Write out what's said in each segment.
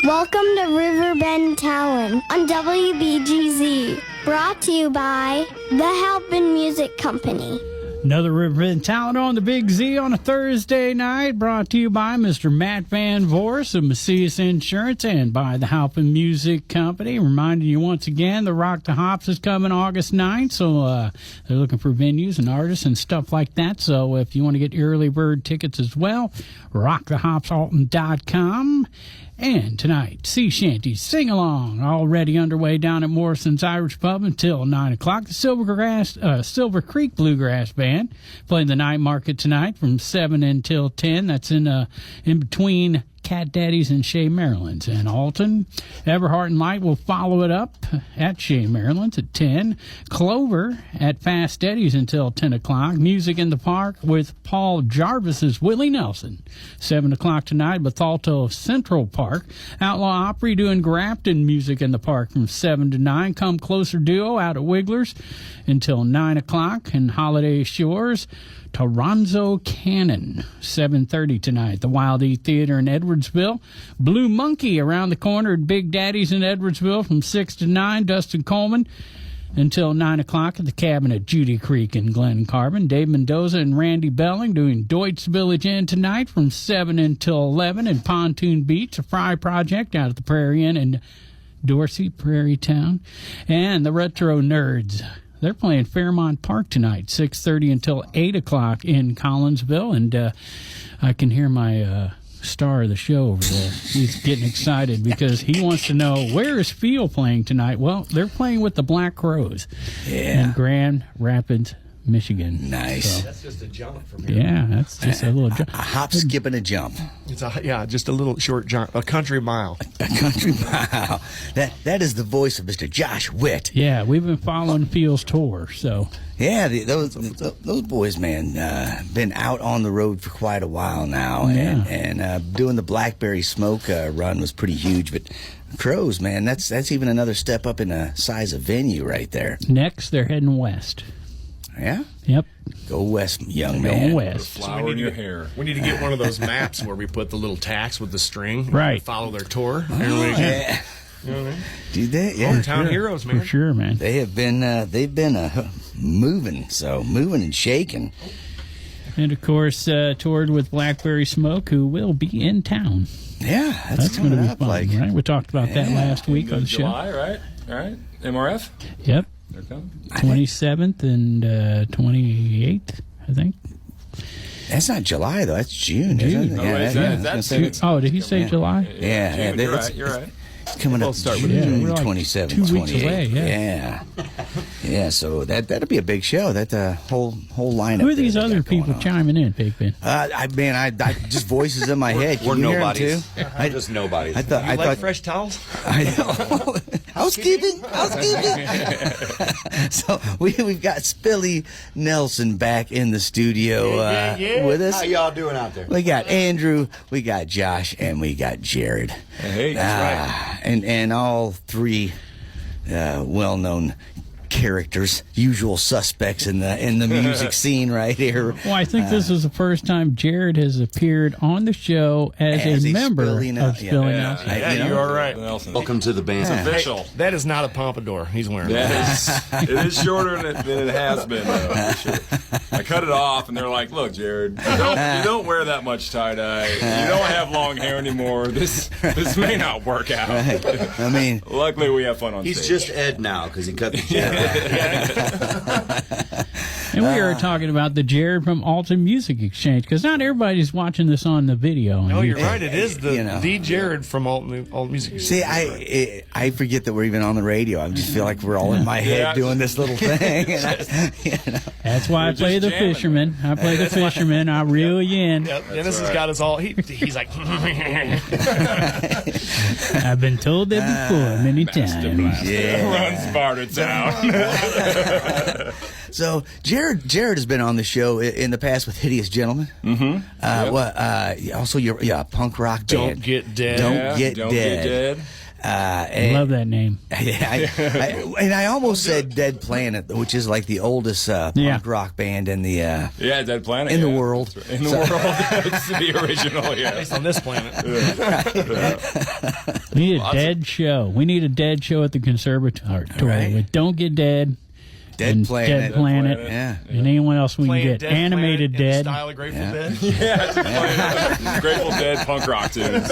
Welcome to Riverbend Talent on WBGZ. Brought to you by the Helpin' Music Company. Another Riverbend Talent on the Big Z on a Thursday night, brought to you by Mr. Matt Van Voors of Macias Insurance and by the Helpin' Music Company. Reminding you once again, the Rock the Hops is coming August 9th, so they're looking for venues and artists and stuff like that. So if you want to get early bird tickets as well, rockthehopsalton.com. And tonight, Sea Shanty Sing Along already underway down at Morrison's Irish Pub until 9 o'clock. The Silver Creek Bluegrass Band playing the night market tonight from 7 until 10. That's in between Cat Daddy's and Shea Maryland's and Alton. Everhart and Light will follow it up at Shea Maryland's at 10. Clover at Fast Eddie's until 10 o'clock. Music in the Park with Paul Jarvis's Willie Nelson. 7 o'clock tonight, Bethalto Central Park. Outlaw Opry doing Grafton Music in the Park from 7 to 9. Come Closer Duo out at Wiggler's until 9 o'clock. And Holiday Shores, Toronzo Cannon, 7:30 tonight. The Wild E Theater in Edwardsville. Blue Monkey around the corner at Big Daddy's in Edwardsville from 6 to 9. Dustin Coleman until 9 o'clock at the Cabin at Judy Creek in Glen Carbon. Dave Mendoza and Randy Belling doing Deutsch Village Inn tonight from 7 until 11. And Pontoon Beach, a Fry Project out at the Prairie Inn in Dorsey, Prairie Town. And the Retro Nerds, they're playing Fairmont Park tonight, 6:30 until 8 o'clock in Collinsville. And I can hear my star of the show over there. He's getting excited because he wants to know, where is Phil playing tonight? Well, they're playing with the Black Crows in Grand Rapids, Michigan. Nice. So, that's just a jump from here. yeah, that's just a little jump. A hop, skip, and a jump. It's just a little short jump, a country mile. A country mile. That is the voice of Mr. Josh Witt. Yeah, we've been following Phil's tour, so. Yeah, those boys, man, been out on the road for quite a while now, and doing the Blackberry Smoke run was pretty huge. But Crows, man, that's even another step up in the size of venue right there. Next, they're heading west. Yeah? Yep. Go west, young man. Go west. Flower in your hair. We need to get one of those maps where we put the little tacks with the string. Right. Follow their tour. Yeah. You know what I mean? Do they? Yeah. Hometown heroes, man. For sure, man. They have been, moving and shaking. And, of course, toured with Blackberry Smoke, who will be in town. Yeah, That's going to be up fun, like, right? We talked about that last week on the show. July, right? All right. MRF? Yep. They're coming. 27th and 28th, I think. That's not July, though. That's June. June. Isn't it? Oh, wait, that's Oh, did he say July? Yeah, June, you're right. You're right. It's coming up start June with We're like 27th, 2 weeks 28th. away, Yeah, so that'll be a big show. That whole lineup. Who are these there other people chiming in, Pigpen? I just voices in my head. Can We're you hear 'em nobodies. too? Just nobodies. I thought. Like fresh towels? I know. Housekeeping. So we've got Spillie Nelson back in the studio with us. How y'all doing out there? We got Andrew, we got Josh, and we got Jared. Hey, That's right. And all three well-known characters, usual suspects in the music scene right here. Well, I think this is the first time Jared has appeared on the show as a member of Spillie Nelson. Yeah, you are right. Nelson. Welcome to the band. It's official. That is not a pompadour he's wearing. It is shorter than it has been, though, for sure. I cut it off, and they're like, look, Jared, you don't wear that much tie-dye. You don't have long hair anymore. This may not work out. Right. I mean, luckily, we have fun on He's stage. just Ed now because he cut the jet. And we are talking about the Jared from Alton Music Exchange, because not everybody's watching this on the video. No, you're right. It is the Jared from Alt Music. see, I forget that we're even on the radio. I just feel like we're all in my head doing this little thing. And That's why I play the jamming. fisherman. I play the fisherman. I reel you in. Yep, Dennis has got us all. He's like, I've been told that before many times. Run Sparta town. So Jared has been on the show in the past with Hideous Gentlemen. Mm-hmm. Also your punk rock band. Don't Get Dead. Don't Get Don't Dead. Get Dead. I love that name. And I almost said Dead Planet, which is like the oldest punk rock band in the Dead Planet in the world. Right. In the world, it's the original. Yeah, Based on this planet. We need a dead show. We need a dead show at the conservatory. Right. With Don't Get Dead. Dead Planet. Dead Planet. Yeah. And anyone else we can Playing get. Dead Animated Planet in the Dead. style of Grateful Dead. Yeah, just playing Grateful Dead punk rock tunes.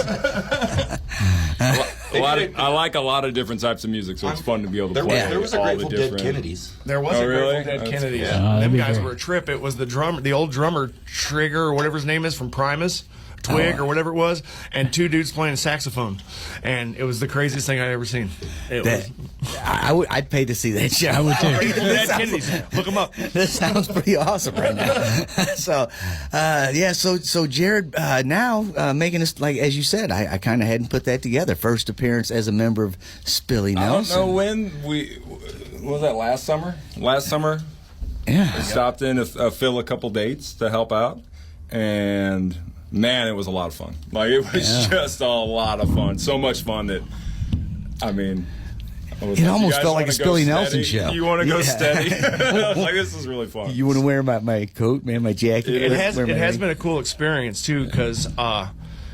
I like a lot of different types of music, so it's fun to be able to play. There was a all Grateful the Dead different. Kennedys. There was Oh, a really? Grateful Dead That's Kennedy. cool. that'd Them be guys great. were a trip. It was the old drummer Trigger or whatever his name is from Primus. Twig or whatever it was, and two dudes playing saxophone, and it was the craziest thing I'd ever seen. I'd pay to see that show. I would Grateful Dead Kennedys. Look them up. This sounds pretty awesome right now. So Jared, now making us, like as you said, I kind of hadn't put that together. First appearance as a member of Spillie Nelson. I don't know when was that last summer? Last summer, Yeah. I stopped in to fill a couple dates to help out, and man, it was a lot of fun. Like it was just a lot of fun. So much fun that I mean. It almost felt like a Spillie Nelson show. You want to go steady? I was like, this is really fun. You want to wear my coat, man, my jacket. It has been a cool experience too, because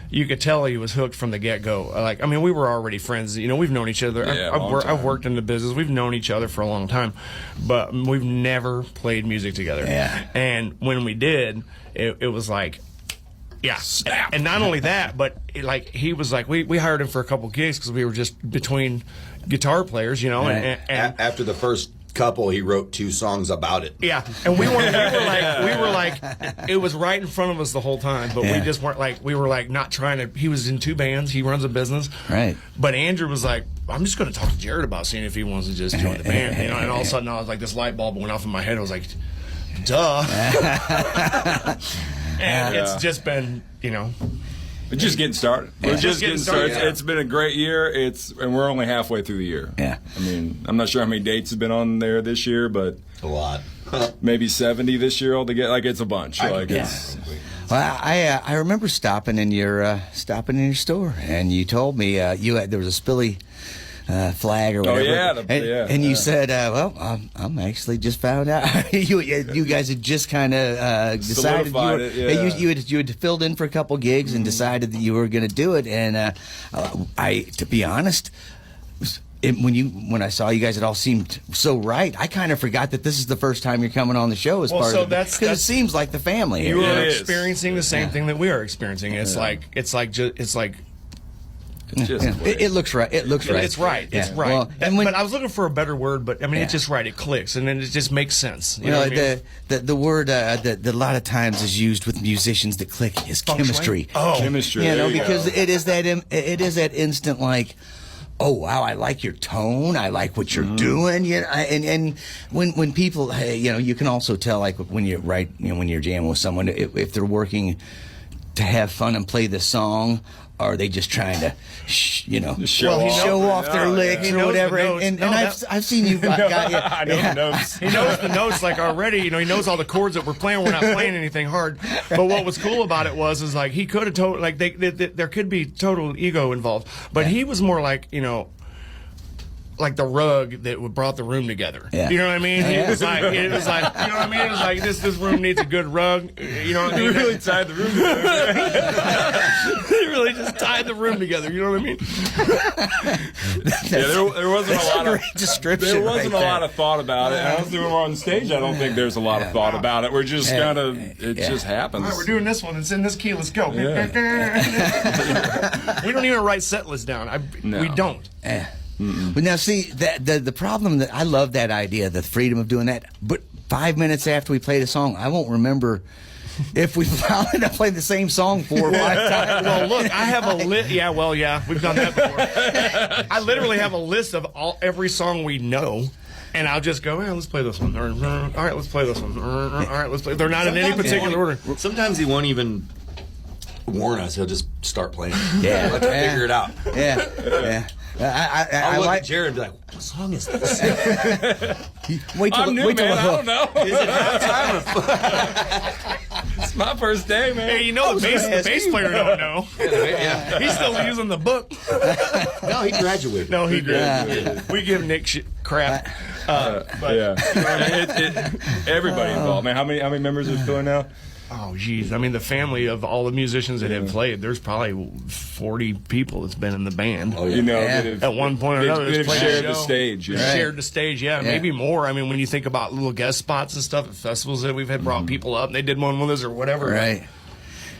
you could tell he was hooked from the get-go. Like, I mean, we were already friends. You know, we've known each other. Yeah, I've worked in the business. We've known each other for a long time, but we've never played music together. Yeah. And when we did, it was like, yeah. Snap. And not only that, but he was like, we hired him for a couple gigs because we were just between guitar players, you know. Right. And After the first couple, he wrote 2 songs about it. yeah, and we were like, it was right in front of us the whole time, but we just weren't like, we were like not trying to. He was in 2 bands. He runs a business, Right. But Andrew was like, I'm just going to talk to Jared about seeing if he wants to just join the band, you know. And all of a sudden, I was like, this light bulb went off in my head. I was like, duh. And it's just been, you know. We're just getting started. We're just getting started. Yeah. It's been a great year. And we're only halfway through the year. Yeah. I mean, I'm not sure how many dates have been on there this year, but A lot. maybe 70 this year altogether. Like it's a bunch. It's Well, I remember stopping in your store, and you told me there was a Spillie flag or whatever. And you said, well, I'm actually just found out. you guys had just kind of decided you had filled in for a couple gigs and decided that you were going to do it. And to be honest, when I saw you guys, it all seemed so right. I kind of forgot that this is the first time you're coming on the show as part of it. Because it seems like the family. You are experiencing the same thing that we are experiencing. It's like it looks right. It looks right. It's right. It's Yeah. right. Well, but I was looking for a better word, but I mean, it's just right. It clicks, and then it just makes sense. You know what I mean? the word that a lot of times is used with musicians that click is chemistry. Oh, chemistry. You know, There you because go. it is that instant like, oh wow, I like your tone, I like what you're doing. You know, and when people, you can also tell like when you're when you're jamming with someone if they're working to have fun and play the song. Or are they just trying to, show off their licks or whatever? And I've seen you. I know the notes. He knows the notes like already. You know, he knows all the chords that we're playing. We're not playing anything hard. But what was cool about it is like he could have there could be total ego involved. But he was more like like the rug that brought the room together. Yeah. You know what I mean? It was like, you know what I mean? It was like this room needs a good rug. You know what I mean? You really tied the room together. He really just tied the room together. You know what I mean? There wasn't a lot of great description. There wasn't right a lot of thought about it. And honestly, when we're on stage, I don't think there's a lot of thought about it. We're just kind of it just happens. All right, we're doing this one. It's in this key. Let's go. Yeah. We don't even write set lists down. We don't. But now, see, the problem that I love that idea, the freedom of doing that. But 5 minutes after we played a song, I won't remember if we found I played the same song 4 or 5 times. Well, look, I have a list. Yeah, well, yeah, we've done that before. I literally have a list of every song we know. And I'll just go, let's play this one. All right, let's play this one. All right, let's play. They're not in any particular order. Sometimes he won't even warn us. He'll just start playing. Yeah. Let's figure it out. Yeah. I I'll look like at Jared and be like, what song is this? wait till I'm new, wait till man. the I hook. don't know. Is it halftime or It's my first day, man. Hey, you know the bass player don't know. Yeah. He's still using the book. No, he graduated. No, he did. We give Nick crap. But Yeah. Everybody involved, man. How many members are going now? oh, geez. I mean, the family of all the musicians that have played, there's probably 40 people that's been in the band. Oh, yeah. You know, Yeah. that have- At one point or another, they've that's played shared a the show. stage. They've Yeah. shared the stage, maybe more. I mean, when you think about little guest spots and stuff at festivals that we've had brought people up, and they did one with us or whatever. Right.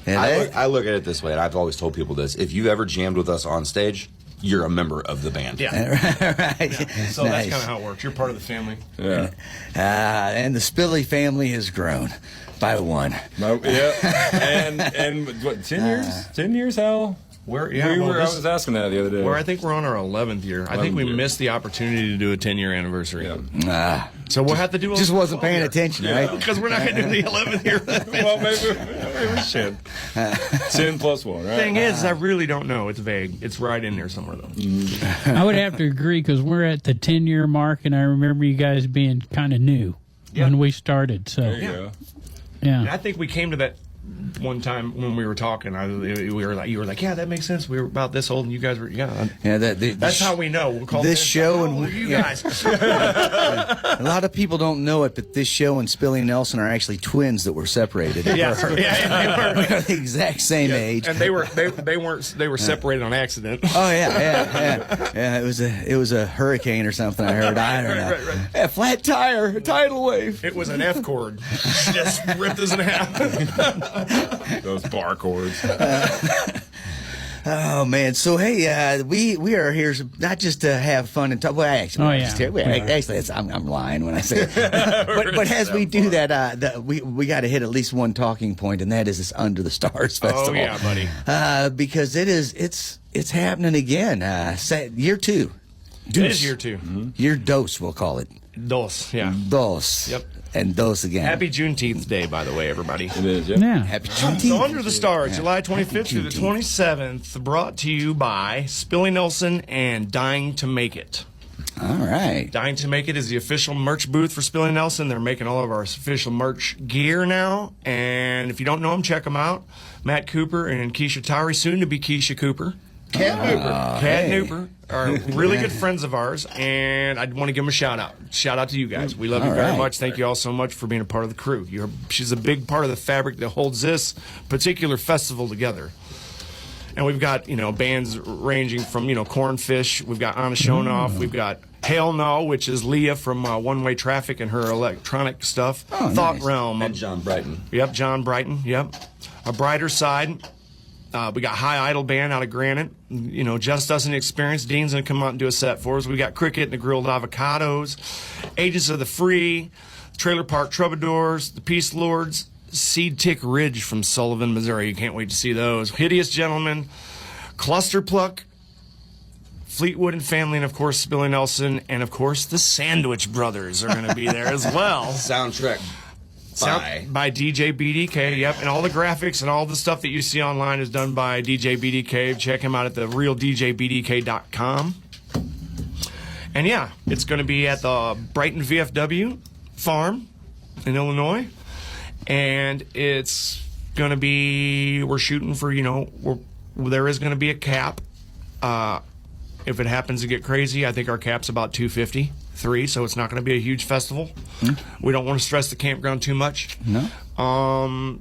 And I look at it this way, and I've always told people this: if you ever jammed with us on stage, you're a member of the band. Yeah. right. So that's Nice. kind of how it works. You're part of the family. Yeah. And the Spillie family has grown by one. No, yeah. And what, 10 years? 10 years, Hal? I was asking that the other day. I think we're on our 11th year. I think we 11th year. missed the opportunity to do a 10-year anniversary. Yeah. So we'll have to do a Just wasn't paying 12-year. attention, right? Because we're not going to do the 11th year. Well, maybe we should. 10 plus 1, right? Thing is, I really don't know. It's vague. It's right in there somewhere, though. I would have to agree because we're at the 10-year mark, and I remember you guys being kind of new when we started. So, There you go. And yeah. I think we came to that one time when we were talking. You were like, yeah, that makes sense. We were about this old, and you guys were, Yeah, That's how we know. We'll call this it show and and you yeah. guys. A lot of people don't know it, but this show and Spillie Nelson are actually twins that were separated. Yes. Yeah, We are the exact same age. and they were separated on accident. Oh yeah. It was a hurricane or something. I heard. I don't know. Right. A flat tire, a tidal wave. It was an F chord. Just ripped us in half. Those bar chords. Oh man! So hey, we are here not just to have fun and talk. Well, actually, Oh, yeah. actually, I'm lying when I say it. but as we do that, we got to hit at least one talking point, and that is this Under the Stars festival. Oh yeah, buddy. Because it's happening again. Year 2. It is year 2. Year dos, we'll call it. Dos. Yeah. Dos. Yep. And dos again. Happy Juneteenth Day, by the way, everybody. It is, yeah. Yeah. Happy Juneteenth. So Under the Stars, July 25th through the 27th, brought to you by Spillie Nelson and Dying to Make It. All right. Dying to Make It is the official merch booth for Spillie Nelson. They're making all of our official merch gear now. And if you don't know them, check them out. Matt Cooper and Keisha Towry, soon to be Keisha Cooper. Cat Nooper are really good friends of ours, and I want to give them a shout out. Shout out to you guys. We love you very right. much. Thank you all so much for being a part of the crew. She's a big part of the fabric that holds this particular festival together. And we've got, bands ranging from, Cornfish. We've got Ahna Schoenhoff. We've got HaelNohj, which is Leah from One Way Traffic and her electronic stuff. Oh, Thought nice. Realm. And John Brighton. Yep, John Brighton. Yep. A Brighter Side. We got High Idle Band out of Granite. Justus and Experience. Dean's going to come out and do a set for us. We got Kricket and the Grilled Avocados. Agents of the Free. Trailer Park Troubadours. The Peacelords. Seed Tick Ridge from Sullivan, Missouri. You can't wait to see those. Hideous Gentlemen. ClusterPluck. Fleetwood and Family, and of course Spillie Nelson, and of course the Sandwich Brothers are going to be there as well. Soundtrack By DJ BDK, yep. And all the graphics and all the stuff that you see online is done by DJ BDK. Check him out at therealdjbdk.com. And yeah, it's going to be at the Brighton VFW farm in Illinois. And it's going to be, we're shooting for, there is going to be a cap. If it happens to get crazy, I think our cap's about 253, so it's not going to be a huge festival. We don't want to stress the campground too much. No.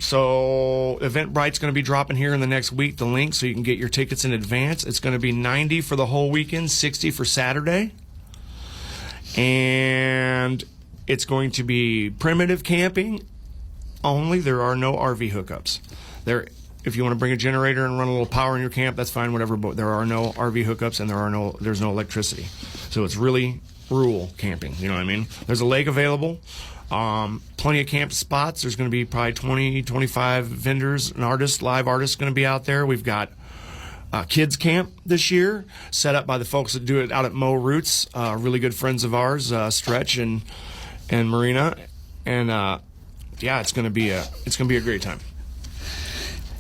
So Eventbrite's going to be dropping here in the next week, the link, so you can get your tickets in advance. It's going to be $90 for the whole weekend, $60 for Saturday. And it's going to be primitive camping only. There are no RV hookups. If you want to bring a generator and run a little power in your camp, that's fine, whatever, but there are no RV hookups and there's no electricity. So it's really rural camping, you know what I mean? There's a lake available, plenty of camp spots. There's going to be probably 20, 25 vendors and artists, live artists going to be out there. We've got kids camp this year, set up by the folks that do it out at Mo Roots, really good friends of ours, Stretch and Marina. And it's going to be a great time.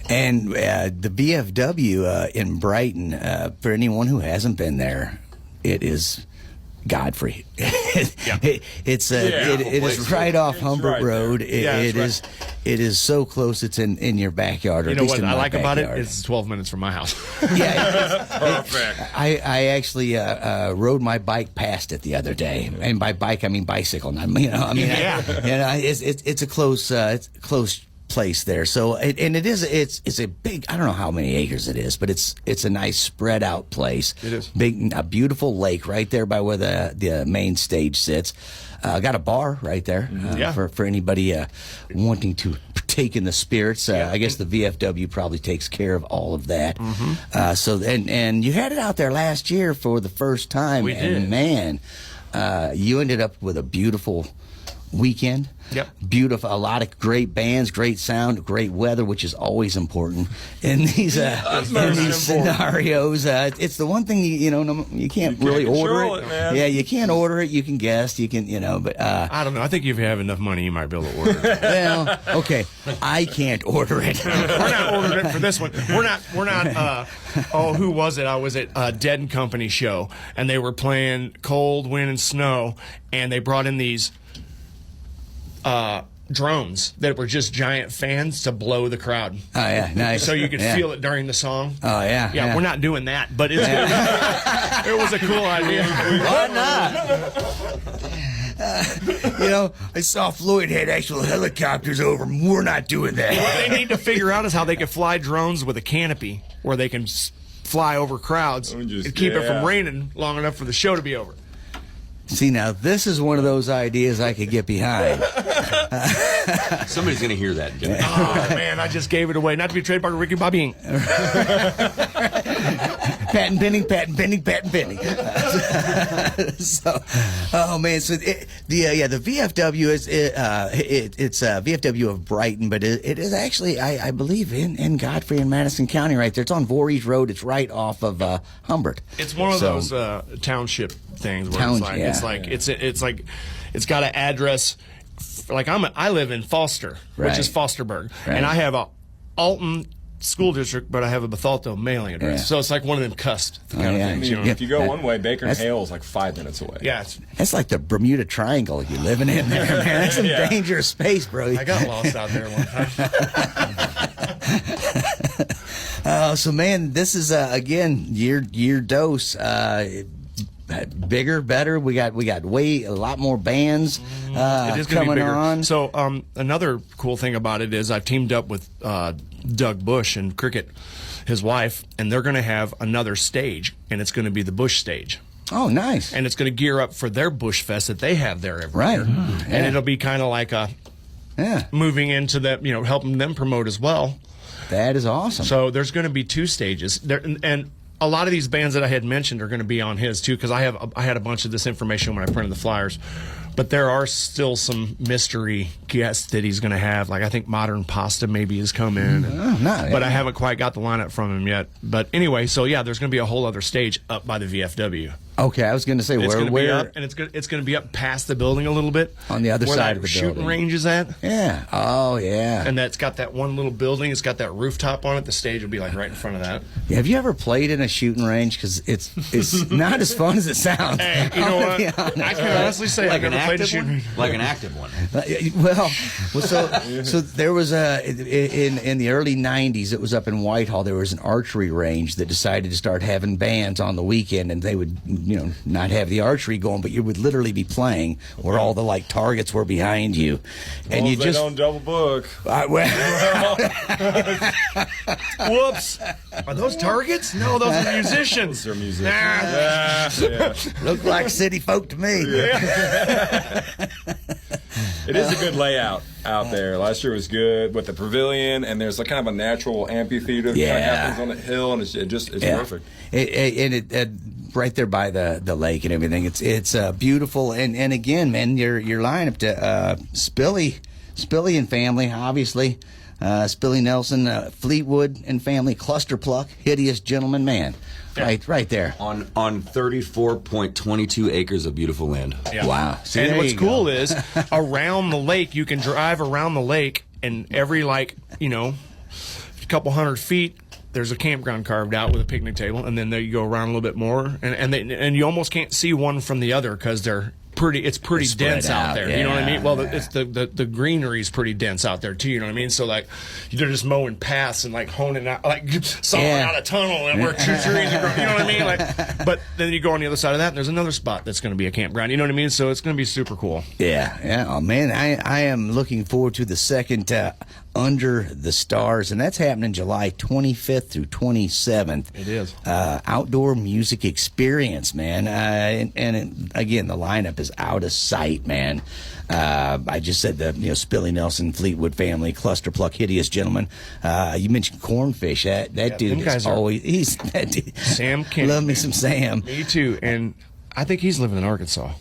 And the BFW in Brighton, for anyone who hasn't been there, it is Godfrey. It is right off Humbert Road. It is it is so close. It's in your backyard. Or You at know least what in I my like about it? backyard. It's 12 minutes from my house. Yeah, Perfect. I actually rode my bike past it the other day, and by bike I mean bicycle. Yeah. It's a close place there. So it's a big. I don't know how many acres it is, but it's a nice spread out place. It is a beautiful lake right there by where the main stage sits. Got a bar right there for anybody wanting to partake in the spirits. I guess the VFW probably takes care of all of that. And you had it out there last year for the first time. We did. And man, you ended up with a beautiful weekend. Yep. Beautiful. A lot of great bands, great sound, great weather, which is always important in these scenarios. It's the one thing you can't really order control it, man. Yeah, you can't order it. You can guess. You can but I don't know. I think if you have enough money, you might be able to order it. well, okay, I can't order it. We're not ordering it for this one. We're not. Who was it? I was at a Dead and Company show, and they were playing Cold, Wind, and Snow, and they brought in these drones that were just giant fans to blow the crowd. Oh yeah, nice. So you could feel it during the song. Oh yeah, Yeah, we're not doing that, but it's it was a cool idea. Why not? I saw Floyd had actual helicopters over them. We're not doing that. What they need to figure out is how they can fly drones with a canopy where they can fly over crowds and keep it from raining long enough for the show to be over. See, now this is one of those ideas I could get behind. Somebody's going to hear that. Oh, man, I just gave it away. Not to be trademarked Ricky Bobby Inc. Patent pending. So, oh man, so the VFW is it's VFW of Brighton, but it is actually I believe in Godfrey and Madison County right there. It's on Voorhees Road. It's right off of Humbert. It's one of those township things where it's like it's got an address. Like I live in Foster, which is Fosterburg, and I have a Alton school district, but I have a Bethalto mailing address. So it's like one of them cussed kind of things. If you go one way, Baker and Hale is like 5 minutes away. Yeah, that's like the Bermuda Triangle you're living in there, man. That's some dangerous space, bro. I got lost out there one time. So man, this is again your dose. Bigger, better. We got a lot more bands it is gonna coming be bigger. on. So another cool thing about it is I've teamed up with Doug Bush and Kricket, his wife, and they're going to have another stage, and it's going to be the Bush stage. Oh, nice. And it's going to gear up for their Bush Fest that they have there every year. And it'll be kind of like moving into that, helping them promote as well. That is awesome. So there's going to be 2 stages there, and a lot of these bands that I had mentioned are going to be on his too, because I had a bunch of this information when I printed the flyers. But there are still some mystery guests that he's going to have. Like I think Modern Pasta maybe has come in. But I haven't quite got the lineup from him yet. But anyway, so yeah, there's going to be a whole other stage up by the VFW. Okay, I was going to say it's where be up, and it's going to be up past the building a little bit on the other where side that of the shooting building. range is at. Yeah. Oh yeah. And that's got that one little building. It's got that rooftop on it. The stage will be like right in front of that. Yeah, have you ever played in a shooting range? Because it's not as fun as it sounds. Hey, you know what? I can honestly say Like I've never played a shooting range. Like an active one. So there was in the early '90s. It was up in Whitehall. There was an archery range that decided to start having bands on the weekend, and they would not have the archery going, but you would literally be playing where all the targets were behind you, and you just don't double book. Whoops! Are those targets? No, those are musicians. They're musicians. Look like city folk to me. It is a good layout out there. Last year was good with the pavilion, and there's kind of a natural amphitheater that kind of happens on the hill, and it's perfect. Right there by the lake and everything. It's beautiful, and again, man, your lineup to Spillie and Family, obviously. Spillie Nelson, Fleetwood and Family, ClusterPluck, Hideous Gentlemen, man. Yeah. Right there. On 34.22 acres of beautiful land. Yeah. Wow. See, and what's cool is around the lake, you can drive around the lake, and every a couple hundred feet, there's a campground carved out with a picnic table, and then there you go around a little bit more, and you almost can't see one from the other because they're pretty dense out there. You know what I mean? Well, yeah. it's the greenery's pretty dense out there too. You know what I mean? So like they're just mowing paths and like honing out, like sawing out a tunnel and where two trees are growing. You know what I mean? Like, but then you go on the other side of that, and there's another spot that's going to be a campground. You know what I mean? So it's going to be super cool. Yeah. Oh man, I am looking forward to the second Under the Stars, and that's happening July 25th through 27th. It is. Outdoor music experience, man. And again, the lineup is out of sight, man. I just said Spillie Nelson, Fleetwood Family, ClusterPluck, Hideous Gentlemen. You mentioned Cornfish. That dude is always Sam Kennedy. Love me some Sam. Me too. And I think he's living in Arkansas.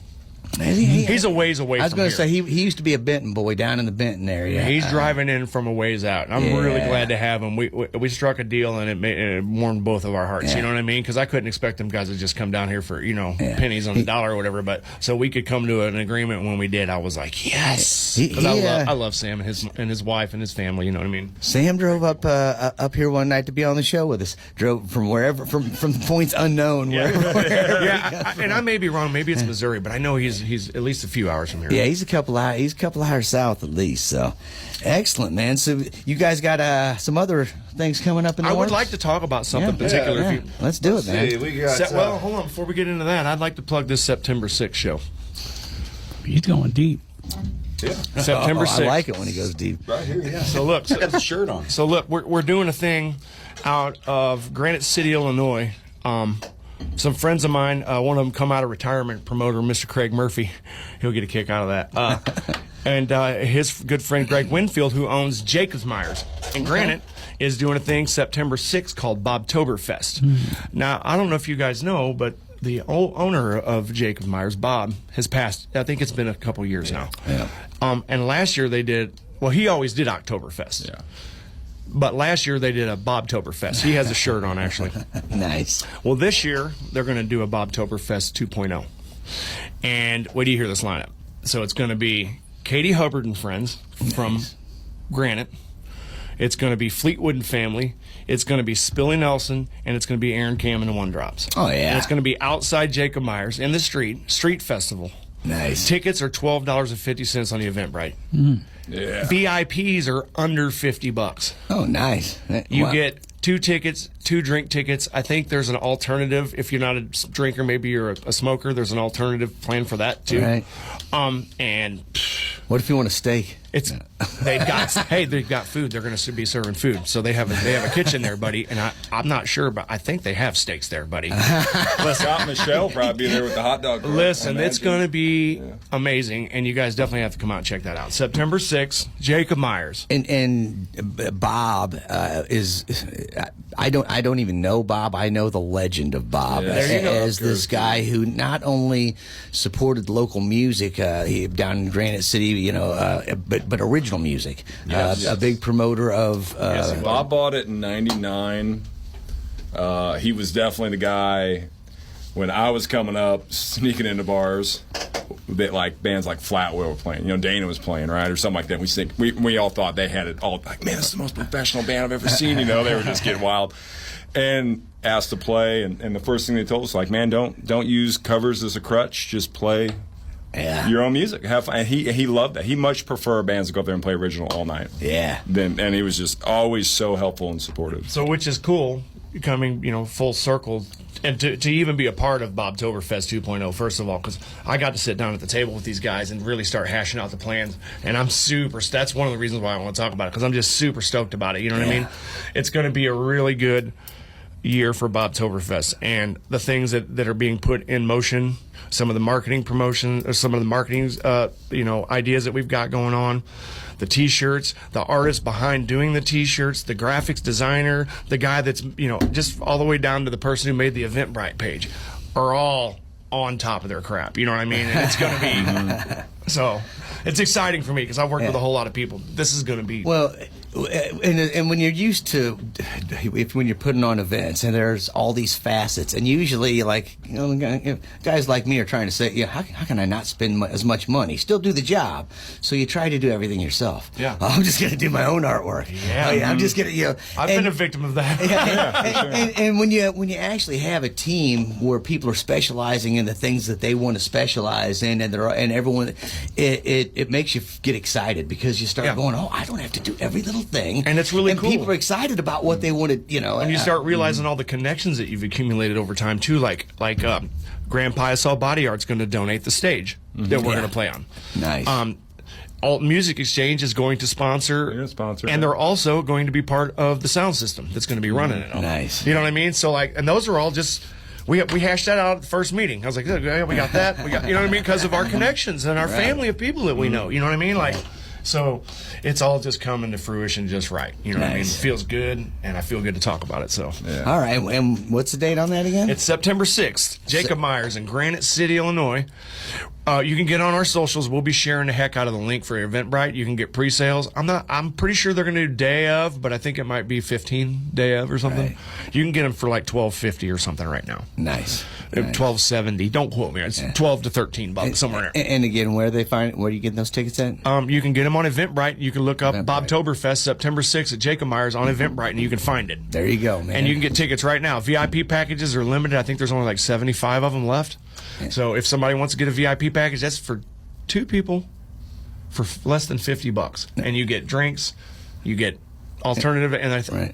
He's a ways away. I was going to say he used to be a Benton boy down in the Benton area. He's driving in from a ways out. And I'm really glad to have him. We struck a deal, and it warmed both of our hearts. You know what I mean? Because I couldn't expect them guys to just come down here for pennies on the dollar or whatever. But so we could come to an agreement. When we did, I was like, yes, because I love Sam and his wife and his family. You know what I mean? Sam drove up here one night to be on the show with us. Drove from wherever, from points unknown. And I may be wrong. Maybe it's Missouri, but I know he's at least a few hours from here. Yeah, he's a couple hours south at least. So, excellent, man. So you guys got some other things coming up in the I works? would like to talk about something particular. Yeah. Let's do it, man. We got, well, hold on. Before we get into that, I'd like to plug this September 6th show. He's going deep. Yeah. September 6th. I like it when he goes deep. Right here, yeah. So look, I got the shirt on. So look, we're doing a thing out of Granite City, Illinois. Some friends of mine, one of them come out of retirement, promoter Mr. Craig Murphy. He'll get a kick out of that. And his good friend Greg Winfield, who owns Jacobs Myers in Granite, is doing a thing September 6th called Bobtoberfest. Now, I don't know if you guys know, but the owner of Jacobs Myers, Bob, has passed. I think it's been a couple years now. And last year they did, well, he always did Oktoberfest. Yeah. But last year they did a Bobtoberfest. He has a shirt on, actually. Nice. Well, this year they're going to do a Bobtoberfest 2.0. And wait till you hear this lineup. So it's going to be Katie Hubbard and friends from Granite. It's going to be Fleetwood and Family. It's going to be Spillie Nelson, and it's going to be Aaron Cam and the One Drops. Oh, yeah. And it's going to be outside Jacob Myers in the street festival. Nice. Tickets are $12.50 on the Eventbrite. Yeah. VIPs are under $50. Oh, nice. You get 2 tickets, 2 drink tickets. I think there's an alternative. If you're not a drinker, maybe you're a smoker, there's an alternative plan for that too. Right. And what if you want a steak? They've got food. They're going to be serving food, so they have a kitchen there, buddy. And I'm not sure, but I think they have steaks there, buddy. Scott Michelle will probably be there with the hot dog. Listen, it's going to be amazing, and you guys definitely have to come out and check that out. September 6th, Jacob Myers. And Bob is I don't even know Bob. I know the legend of Bob as this guy who not only supported local music down in Granite City, but original music. A big promoter of. Bob bought it in '99. He was definitely the guy when I was coming up, sneaking into bars that like bands like Flatwell were playing. Dana was playing, right, or something like that. We all thought they had it all. Like, man, this is the most professional band I've ever seen. They were just getting wild. And asked to play, and the first thing they told us, like, man, don't use covers as a crutch. Just play your own music. Have fun. And he loved that. He much preferred bands to go up there and play original all night. Yeah. And he was just always so helpful and supportive. So, which is cool, coming full circle, and to even be a part of Bobtoberfest 2.0. First of all, because I got to sit down at the table with these guys and really start hashing out the plans, and I'm super. That's one of the reasons why I want to talk about it, because I'm just super stoked about it. You know what I mean? It's going to be a really good year for Bobtoberfest, and the things that are being put in motion, some of the marketing promotion, or some of the marketing ideas that we've got going on, the t-shirts, the artist behind doing the t-shirts, the graphics designer, the guy that's just all the way down to the person who made the Eventbrite page, are all on top of their crap. You know what I mean? And it's going to be so. It's exciting for me because I've worked with a whole lot of people. This is going to be And when you're used to, when you're putting on events and there's all these facets, and usually like, guys like me are trying to say, how can I not spend as much money, still do the job? So you try to do everything yourself. Yeah. I'm just going to do my own artwork. Yeah. I'm just going to, I've been a victim of that. And when you actually have a team where people are specializing in the things that they want to specialize in, and everyone, it makes you get excited because you start going, oh, I don't have to do every little thing, and it's really cool. People are excited about what they want to, And you start realizing all the connections that you've accumulated over time too, like Grand Piasol Body Art's going to donate the stage that we're going to play on. Nice. Alt Music Exchange is going to sponsor, and they're also going to be part of the sound system that's going to be running it. Nice. You know what I mean? So and those are all just. We hashed that out at the first meeting. I was like, we got that. You know what I mean? Because of our connections and our family of people that we know. You know what I mean? So it's all just coming to fruition just right. You know what I mean? It feels good, and I feel good to talk about it. So, all right. And what's the date on that again? It's September 6th. Jacob Myers in Granite City, Illinois. You can get on our socials. We'll be sharing the heck out of the link for Eventbrite. You can get pre-sales. I'm pretty sure they're going to do day of, but I think it might be 15 day of or something. Right. You can get them for like $12.50 or something right now. Nice. $12.70. Don't quote me. It's $12 to $13 somewhere there. And again, where do you get those tickets at? You can get them on Eventbrite. You can look up Bobtoberfest September 6th at Jacob Myers on Eventbrite, and you can find it. There you go, man. And you can get tickets right now. VIP packages are limited. I think there's only like 75 of them left. Yeah. So if somebody wants to get a VIP package, that's for 2 people for less than $50, and you get drinks, you get alternative, and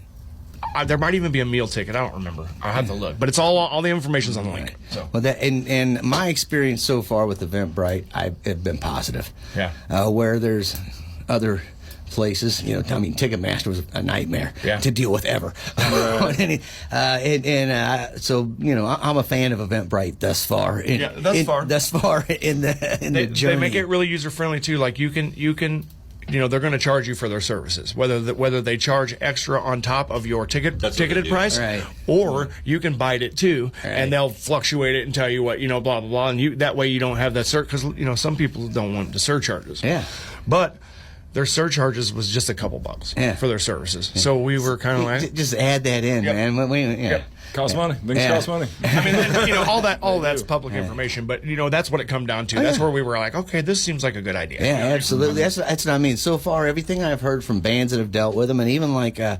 there might even be a meal ticket. I don't remember. I'll have to look, but it's all the information's on the link. So. Well, and my experience so far with Eventbrite, I've been positive. Yeah. Where there's other places, Ticketmaster was a nightmare to deal with ever. So I'm a fan of Eventbrite thus far. Thus far in the journey. They make it really user friendly too. Like you can. They're going to charge you for their services, whether they charge extra on top of your ticketed price, or you can bite it too, and they'll fluctuate it and tell you what blah blah blah, and that way you don't have that because some people don't want the surcharges. But their surcharges was just a couple bucks for their services, so we were kind of like just add that in, man. Costs money. Things cost money. I mean, all that's public information, but that's what it come down to. That's where we were like, okay, this seems like a good idea. Yeah, absolutely. That's what I mean. So far, everything I've heard from bands that have dealt with them, and even like I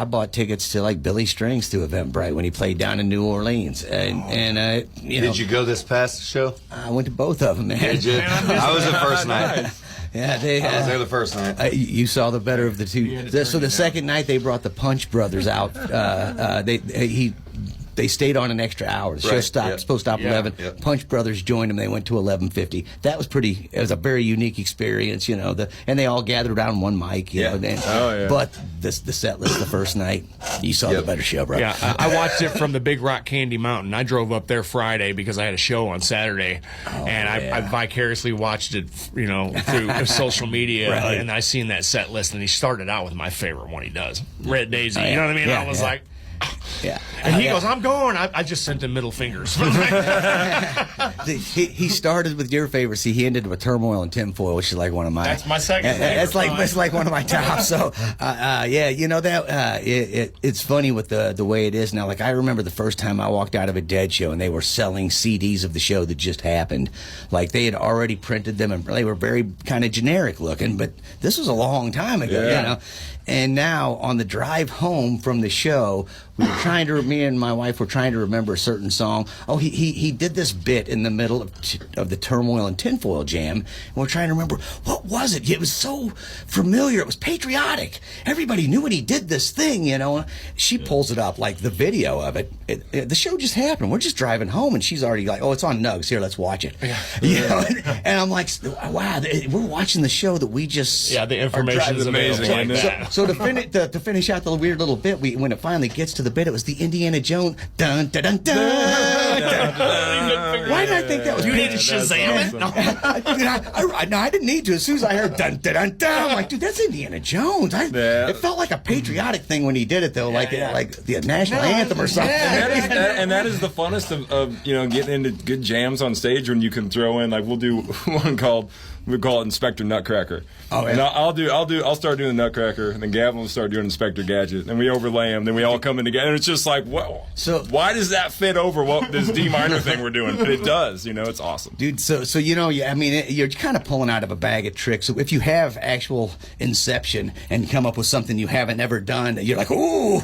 bought tickets to like Billy Strings through Eventbrite when he played down in New Orleans, and Did you go this past show? I went to both of them, man. Did you? I was the first night. Yeah, I was there the first night. You saw the better of the two. So the second night they brought the Punch Brothers out. They stayed on an extra hour. The show stopped. Supposed to stop 11. Punch Brothers joined them. They went to 11:50. That was pretty. It was a very unique experience, and they all gathered around one mic, But the set list the first night, you saw the better show, bro. Yeah, I watched it from the Big Rock Candy Mountain. I drove up there Friday because I had a show on Saturday, I vicariously watched it, through social media, and I seen that set list, and he started out with my favorite one he does, Red Daisy. You know what I mean? I was like. Yeah, and he goes, "I'm going." I just sent him middle fingers. He started with your favorite. See, he ended with Turmoil and Tinfoil, which is like one of my. That's my second. That's like one of my tops. So, it's funny with the way it is now. Like I remember the first time I walked out of a Dead show, and they were selling CDs of the show that just happened. Like they had already printed them, and they were very kind of generic looking. But this was a long time ago, And now on the drive home from the show, me and my wife were trying to remember a certain song. Oh, he did this bit in the middle of the Turmoil and Tinfoil jam. And we're trying to remember, what was it? It was so familiar. It was patriotic. Everybody knew when he did this thing, She pulls it up, like the video of it. The show just happened. We're just driving home, and she's already like, oh, it's on Nugs. Here, let's watch it. And I'm like, wow, we're watching the show that we just... Yeah, the information is amazing. So to finish out the weird little bit, when it finally gets to the the bit. It was the Indiana Jones. Dun dun dun dun. Why did I think that was? You need to Shazam it? No. I didn't need to. As soon as I heard dun dun dun dun, I'm like, dude, that's Indiana Jones. It felt like a patriotic thing when he did it, though, like the national anthem or something. And that is the funnest of getting into good jams on stage when you can throw in, like, we'll do one called, we call it Inspector Nutcracker. Oh, yeah. And I'll start doing the Nutcracker, and then Gavin will start doing Inspector Gadget, and we overlay them, then we all come in together, and it's just like, what? So why does that fit over this D minor thing we're doing? But it does, it's awesome, dude. So you're kind of pulling out of a bag of tricks. So if you have actual inception and come up with something you haven't ever done, you're like, ooh.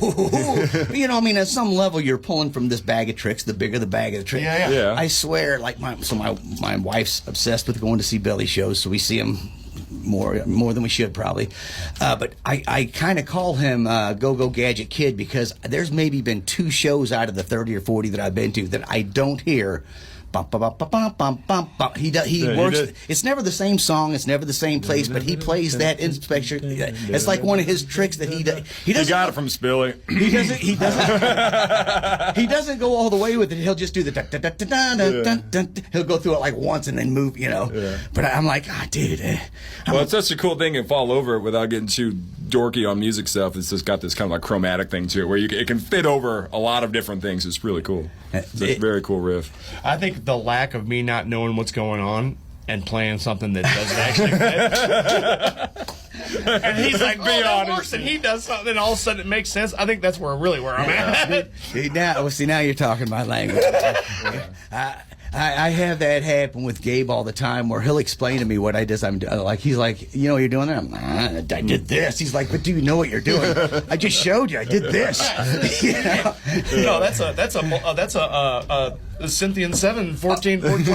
At some level you're pulling from this bag of tricks. The bigger the bag of the tricks. Yeah. I swear, like my wife's obsessed with going to see Billy shows, so we see him more than we should probably. But I kind of call him Go-Go Gadget Kid because there's maybe been 2 shows out of the 30 or 40 that I've been to that I don't hear. Bum, bum, bum, bum, bum, bum, bum. He works. It's never the same song. It's never the same place. But he plays that inspection. It's like one of his tricks that he does. He got it from Spillie. He doesn't go all the way with it. He'll just do the dun, dun, dun, dun, dun, dun, dun. He'll go through it like once and then move. But I'm like, dude. Well, it's such a cool thing and fall over it without getting too dorky on music stuff. It's just got this kind of like chromatic thing to it where it can fit over a lot of different things. It's really cool. It's a very cool riff. I think the lack of me not knowing what's going on and playing something that doesn't actually fit. And he's like, that works, and he does something, and all of a sudden it makes sense. I think that's where I'm at. Now you're talking my language. I have that happen with Gabe all the time where he'll explain to me what I did. He's like, you're doing that? I did this. He's like, but do you know what you're doing? I just showed you. I did this. No, that's a Cynthian 7, 14, 14.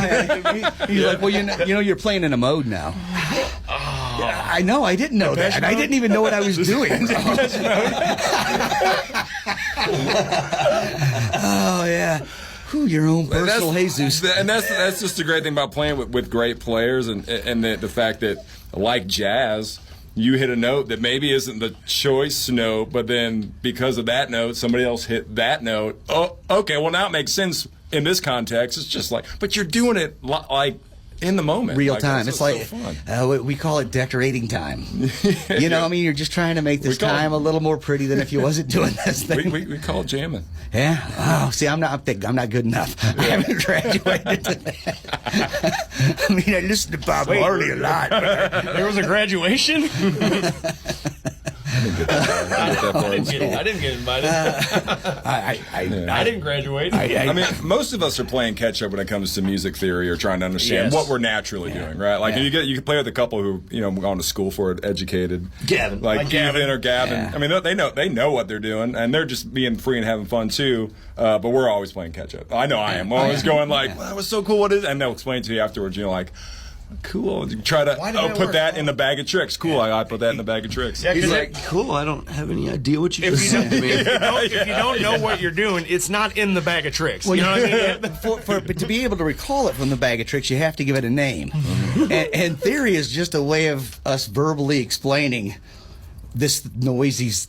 He's like, well, you're playing in a mode now. Yeah, I know. I didn't know that. And I didn't even know what I was doing. Oh, yeah. Your own personal Jesus. And that's just the great thing about playing with great players and the fact that, like jazz, you hit a note that maybe isn't the choice note, but then because of that note, somebody else hit that note. Oh, okay, well, now it makes sense in this context. It's just like, but you're doing it like in the moment. Real time. It's like, so fun. We call it decorating time. You're just trying to make this time a little more pretty than if you wasn't doing this thing. We call it jamming. Yeah. Oh, see, I'm not good enough. I haven't graduated to that. I listened to Bob Marley a lot. There was a graduation? I didn't get invited. I didn't graduate. I mean, most of us are playing catch up when it comes to music theory or trying to understand what we're naturally doing, right? Like you can play with a couple who gone to school for it, educated, Gavin, like Gavin or Gavin. Yeah. I mean, they know what they're doing, and they're just being free and having fun too. But we're always playing catch up. I know I am. We're always going like, well, that was so cool. What is? And they'll explain to you afterwards. Like. Cool. You try to put that in the bag of tricks. Cool. I put that in the bag of tricks. Yeah, he's like, cool. I don't have any idea what you just said to me. If you don't know what you're doing, it's not in the bag of tricks. Well, you know what I mean? But to be able to recall it from the bag of tricks, you have to give it a name. And theory is just a way of us verbally explaining these noises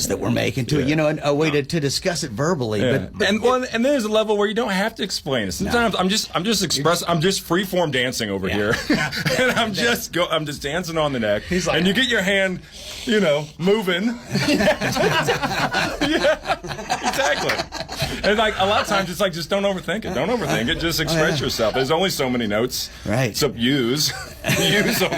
that we're making to it, and a way to discuss it verbally. Yeah. And there's a level where you don't have to explain it. Sometimes I'm just freeform dancing over here, and I'm just dancing on the neck. He's like, and you get your hand, moving. Exactly. And like a lot of times it's like just don't overthink it. Don't overthink it. Just express yourself. There's only so many notes. Right. So use them.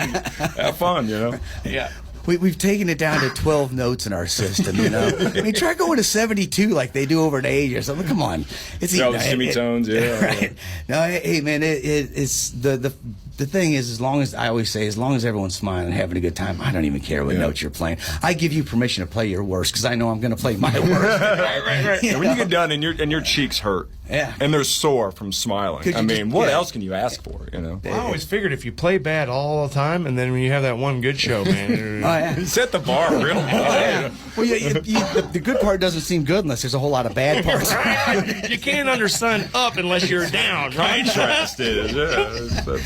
Have fun. Yeah. We've taken it down to 12 notes in our system, I mean, try going to 72 like they do over at age or something. Come on. It's semitones, Right. No, hey, man, it's the thing is, as long as everyone's smiling and having a good time, I don't even care what notes you're playing. I give you permission to play your worst because I know I'm going to play my worst. Right. And when you get done and your cheeks hurt, and they're sore from smiling. I mean, what else can you ask for? I always figured if you play bad all the time, and then when you have that one good show, man. yeah. He set the bar real high. Well, the good part doesn't seem good unless there's a whole lot of bad parts. Right. You can't understand up unless you're down, right? Contrast is, absolutely.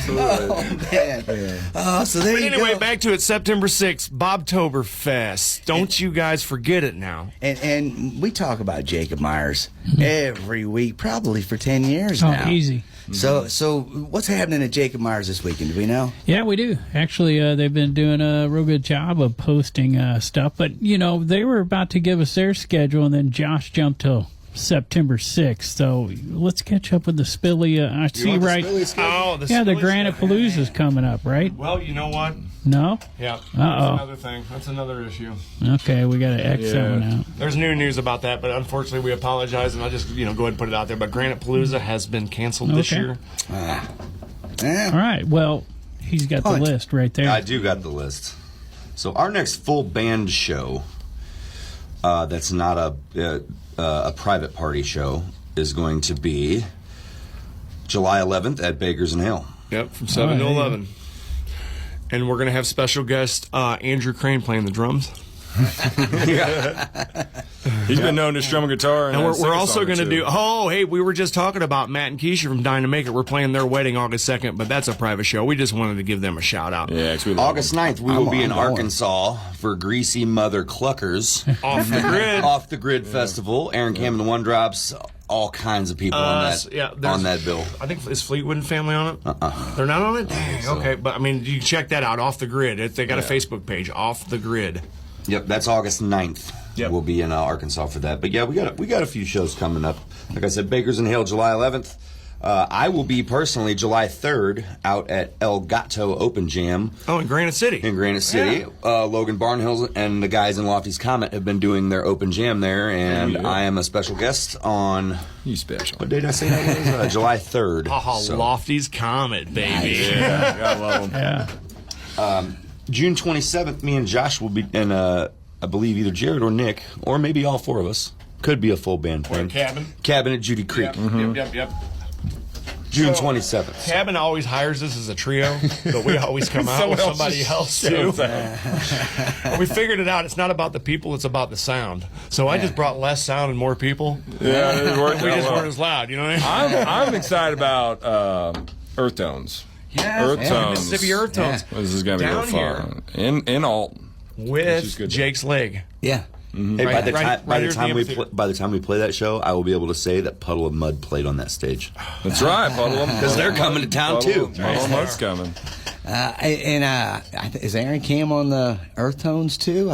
So there But you anyway, go. back to it. September 6th, Bobtoberfest. Don't you guys forget it now. And we talk about Jacob Myers every week, probably for 10 years Oh, now. easy. So what's happening at Jacob Myers this weekend? Do we know? Yeah, we do. Actually, they've been doing a real good job of posting stuff. But, they were about to give us their schedule, and then Josh jumped to September 6th. So let's catch up with the Spillie. I see right. Oh, The Spillie Granite stuff. Palooza's coming up, right? Well, you know what? No? Yeah. That's Uh-oh. another thing. That's another issue. Okay, we got to X that one out. There's new news about that, but unfortunately we apologize, and I'll just go ahead and put it out there. But Granite Palooza has been canceled this Okay. year. All right. Well, he's got the Hunt. list right there. I do got the list. So our next full band show, that's not a private party show, is going to be July 11th at Baker's and Hale. Yep, from 7 to 11. And we're going to have special guest Andrew Crane playing the drums. He's been known to strum a guitar. And we're also going to do. Oh, hey, we were just talking about Matt and Keisha from Dying to Make It. We're playing their wedding August 2nd, but that's a private show. We just wanted to give them a shout out. Yeah, 'cause we love August 9th, we will be in I'm going. Arkansas for Greasy Mother Cluckers. Off the grid. Off the Grid Festival. Aaron Cam and the One Drops. All kinds of people on that bill. I think is Fleetwood and Family on it. They're not on it. Dang, okay, but I mean, you can check that out. Off the Grid. They got a Facebook page. Off the Grid. Yep, that's August 9th. Yep. We'll be in Arkansas for that. But yeah, we got a few shows coming up. Like I said, Baker's and Hale, July 11th. I will be personally July 3rd out at El Gato Open Jam Oh, in Granite City. in Granite City. Logan Barnhill and the guys in Lofty's Comet have been doing their open jam there, and I am a special guest on. You special. What date did I say that was? July 3rd. So, Lofty's Comet, baby. Yeah, gotta love him. Yeah. June 27th, me and Josh will be, and I believe either Jared or Nick, or maybe all four of us, could be a full band thing. Cabin at Judy Creek. Yep. June 27th. Cabin always hires us as a trio, but we always come out with somebody else too. And we figured it out. It's not about the people; it's about the sound. So I just brought less sound and more people. Yeah, it worked We out just well. weren't as loud. You know what I mean? I'm excited about Earth Tones. Yeah, Earth Tones. Mississippi Earth Tones. This is gonna be real Down here. fun. In Alton. Which is With good. Jake's leg. Yeah. Hey, Right- by the right time here at the amphitheater. by the time we play that show, I will be able to say that Puddle of Mud played on that stage. That's right, Puddle. Because they're coming to town too. Puddle Mud's coming. Is Aaron Cam on the Earth Tones too?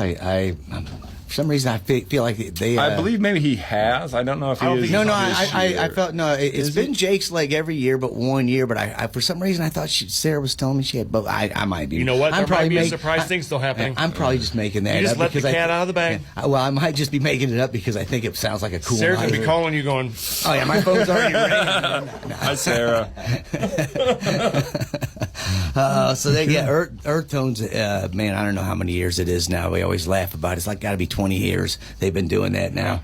For some reason, I feel like they. I believe maybe he has. I don't know if he is. No, this I year. felt no. It's been Jake's leg every year, but 1 year. But I for some reason I thought Sarah was telling me she had. But I might be. You know what? I'm There might be a make- surprise thing still happening. I'm probably just making that You just up let the because cat out of the bag. Well, I might just be making it up because I think it sounds like a cool. Sarah's night. gonna be calling you, going, Oh yeah, my phone's already ringing. Hi, Sarah. So they get Earth Tones. Man, I don't know how many years it is now. We always laugh about it. It's like got to be 20 years. They've been doing that now,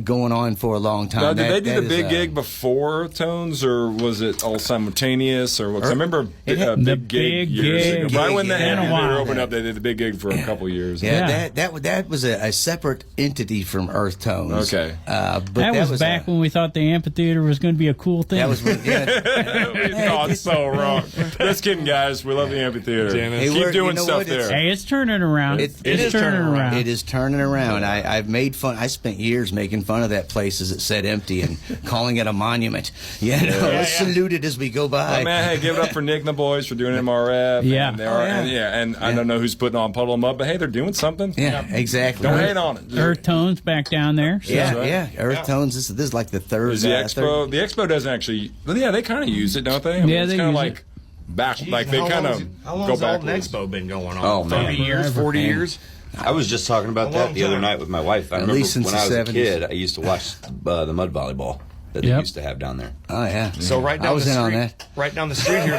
going on for a long time. Now, did they do That the is, big gig before Earth Tones, or was it all simultaneous? Or what? 'Cause I remember a the big gig big years gig. ago. Right when the Yeah. amphitheater opened up, they did the big gig for a couple years. Yeah, that was a separate entity from Earth Tones. Okay. But That was back when we thought the amphitheater was going to be a cool thing. That was when, We thought so wrong. Just kidding, guys. We love the amphitheater. Hey, Keep you doing know stuff what? It's- there. Hey, it's turning around. It It's turning around. It is turning around. I've made fun. I spent years making fun of that place as it sat empty and calling it a monument. Let's salute it as we go by. Oh, man, hey, give it up for Nick and the boys for doing MRF. Yeah. And, and I don't know who's putting on Puddle of Mud, but hey, they're doing something. Yeah, exactly. Don't hate on it. Earth Tones back down there. So. Yeah, right. yeah. Earth Tones. This is like the third. Is the expo? The expo doesn't actually. Well, yeah, they kind of use it, don't they? I mean, Yeah, it's they kind of use like back, like they How kind long of has- How long go has Alton backwards. Expo been going on? Oh, man. 30 years, 40 years? I was just talking about A long that the other time. night with my wife. I At remember least since when the I was 70s. a kid, I used to watch the mud volleyball that they used to have down there. Oh yeah. So right down I was the in street, on that. right down the street here,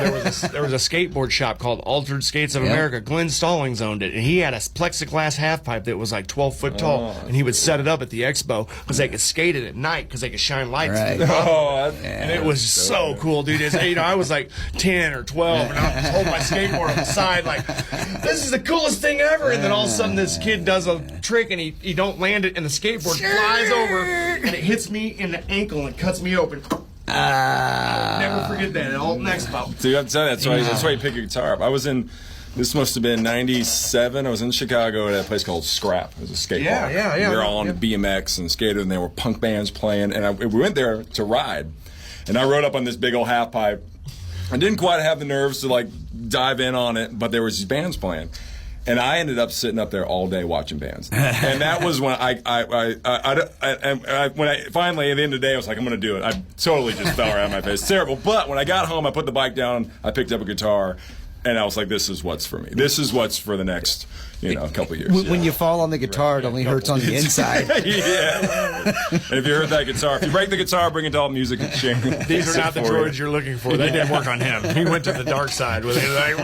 there was a skateboard shop called Altered Skates of America. Glenn Stallings owned it, and he had a plexiglass half pipe that was like 12 foot tall, and he would set it up at the expo because they could skate it at night because they could shine lights. Right. through the Oh, and it was so cool, dude. I was like 10 or 12, and I was holding my skateboard on the side, like, this is the coolest thing ever. And then all of a sudden, this kid does a trick, and he don't land it, and the skateboard flies over, and it hits me in the ankle and cuts me open. I'll never forget that. Alton Expo. See, that's why you pick your guitar up. I was in. This must have been '97. I was in Chicago at a place called Scrap. It was a skate park. We were all on BMX and skated, and there were punk bands playing. And we went there to ride. And I rode up on this big old half pipe. I didn't quite have the nerves to like dive in on it, but there was these bands playing. And I ended up sitting up there all day watching bands. And that was when when I finally, at the end of the day, I was like, I'm going to do it. I totally just fell right on my face. It's terrible. But when I got home, I put the bike down, I picked up a guitar, and I was like, this is what's for me. This is what's for the next, couple of years. When you fall on the guitar, it only hurts on the inside. Yeah. And if you hurt that guitar, if you break the guitar, bring it to All Music Exchange. These are not the George you're looking for. They didn't work on him. He went to the dark side with it. Like,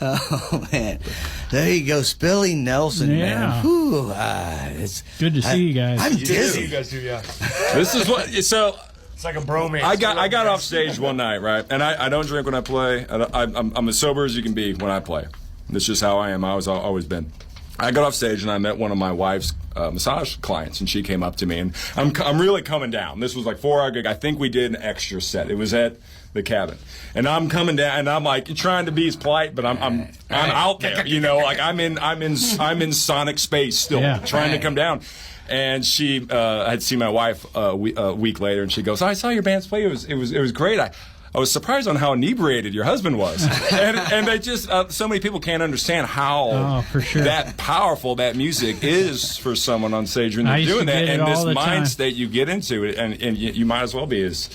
oh man, there you go, Spillie Nelson. Yeah. Man. Whew, it's Good to see you guys. I'm dizzy. You guys do, yeah. This is what. So. It's like a bromance. I got off stage one night, right? And I don't drink when I play. I'm as sober as you can be when I play. That's just how I am. I was always been. I got off stage and I met one of my wife's massage clients, and she came up to me, and I'm really coming down. This was like 4-hour gig. I think we did an extra set. It was at the Cabin, and I'm coming down, and I'm like trying to be as polite, but I'm out there, like I'm in sonic space still, trying to come down. And she had seen my wife a week later, and she goes, "I saw your bands play. It was great. I was surprised on how inebriated your husband was." and they just so many people can't understand how that powerful that music is for someone on stage when they're doing that, and this mind state you get into it, and you might as well be as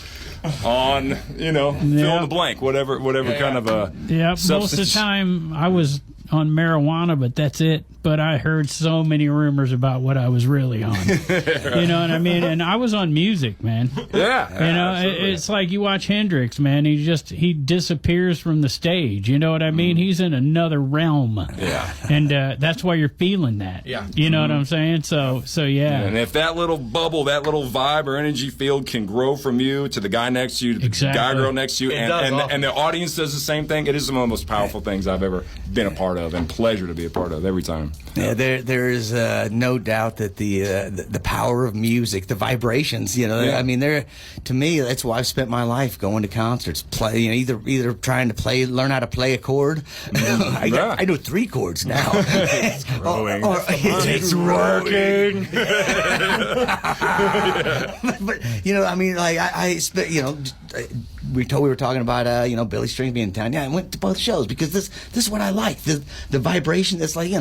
on fill in the blank, whatever kind of a most of the time I was on marijuana, but that's it. But I heard so many rumors about what I was really on. You know what I mean? And I was on music, man. It's like you watch Hendrix, man. He disappears from the stage. You know what I mean? He's in another realm. Yeah. And that's why you're feeling that. Yeah. You know what I'm saying? So yeah. And if that little bubble, that little vibe or energy field can grow from you to the guy next to you, to the guy girl next to you, and the audience does the same thing, it is one of the most powerful things I've ever been a part of, and pleasure to be a part of every time. Yeah, there is no doubt that the power of music, the vibrations, I mean, to me, that's why I've spent my life going to concerts, either trying to learn how to play a chord. I know 3 chords now. It's growing. It's working. But I mean, like I spent, we were talking about Billy Strings being in town. Yeah, I went to both shows because this is what I like. The vibration that's like,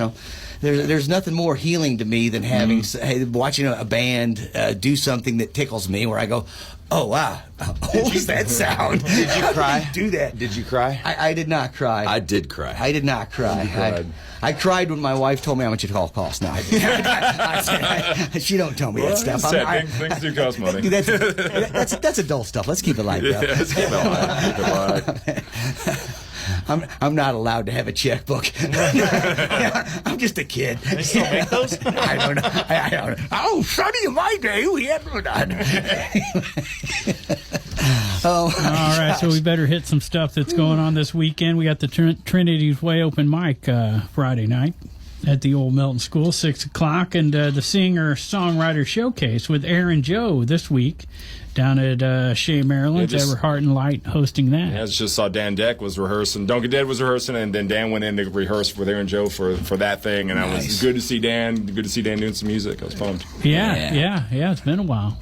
there's nothing more healing to me than watching a band do something that tickles me, where I go, oh wow, what was that sound? Did you cry? Do that? Did you cry? I did not cry. I did cry. I did not cry. I cried when my wife told me how much it all cost. Now she don't tell me that stuff. Things do cost money. That's adult stuff. Let's keep it light. Yeah, let's keep it light. I'm not allowed to have a checkbook. I'm just a kid. They still make those? I don't know. Oh, Sonny, in my day, we had none. All right, so we better hit some stuff that's going on this weekend. We got the Trinity's Way open mic Friday night at the Old Milton School, 6 o'clock, and the singer-songwriter showcase with Aaron Joe this week down at Shea, Maryland. Everheart and Light hosting that. Yeah, I just saw Dan Deck was rehearsing. Don't Get Dead was rehearsing, and then Dan went in to rehearse with Aaron Joe for that thing, and it was good to see Dan. Good to see Dan doing some music. I was pumped. Yeah, it's been a while.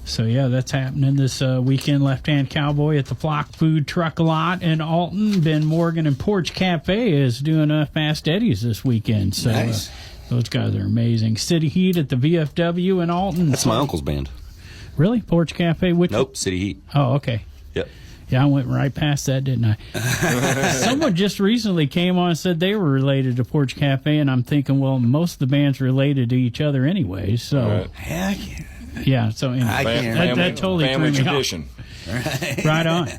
So, yeah, that's happening this weekend. Left Hand Cowboy at the Flock Food Truck Lot in Alton. Ben Morgan and Porch Cafe is doing Fast Eddie's this weekend. So those guys are amazing. City Heat at the VFW in Alton. That's my uncle's band. Really? Porch Cafe? Nope, City Heat. Oh, okay. Yep. Yeah, I went right past that, didn't I? Someone just recently came on and said they were related to Porch Cafe, and I'm thinking, well, most of the bands related to each other anyway. So, Heck, yeah. So anyway, that totally family threw me tradition. off. Right on.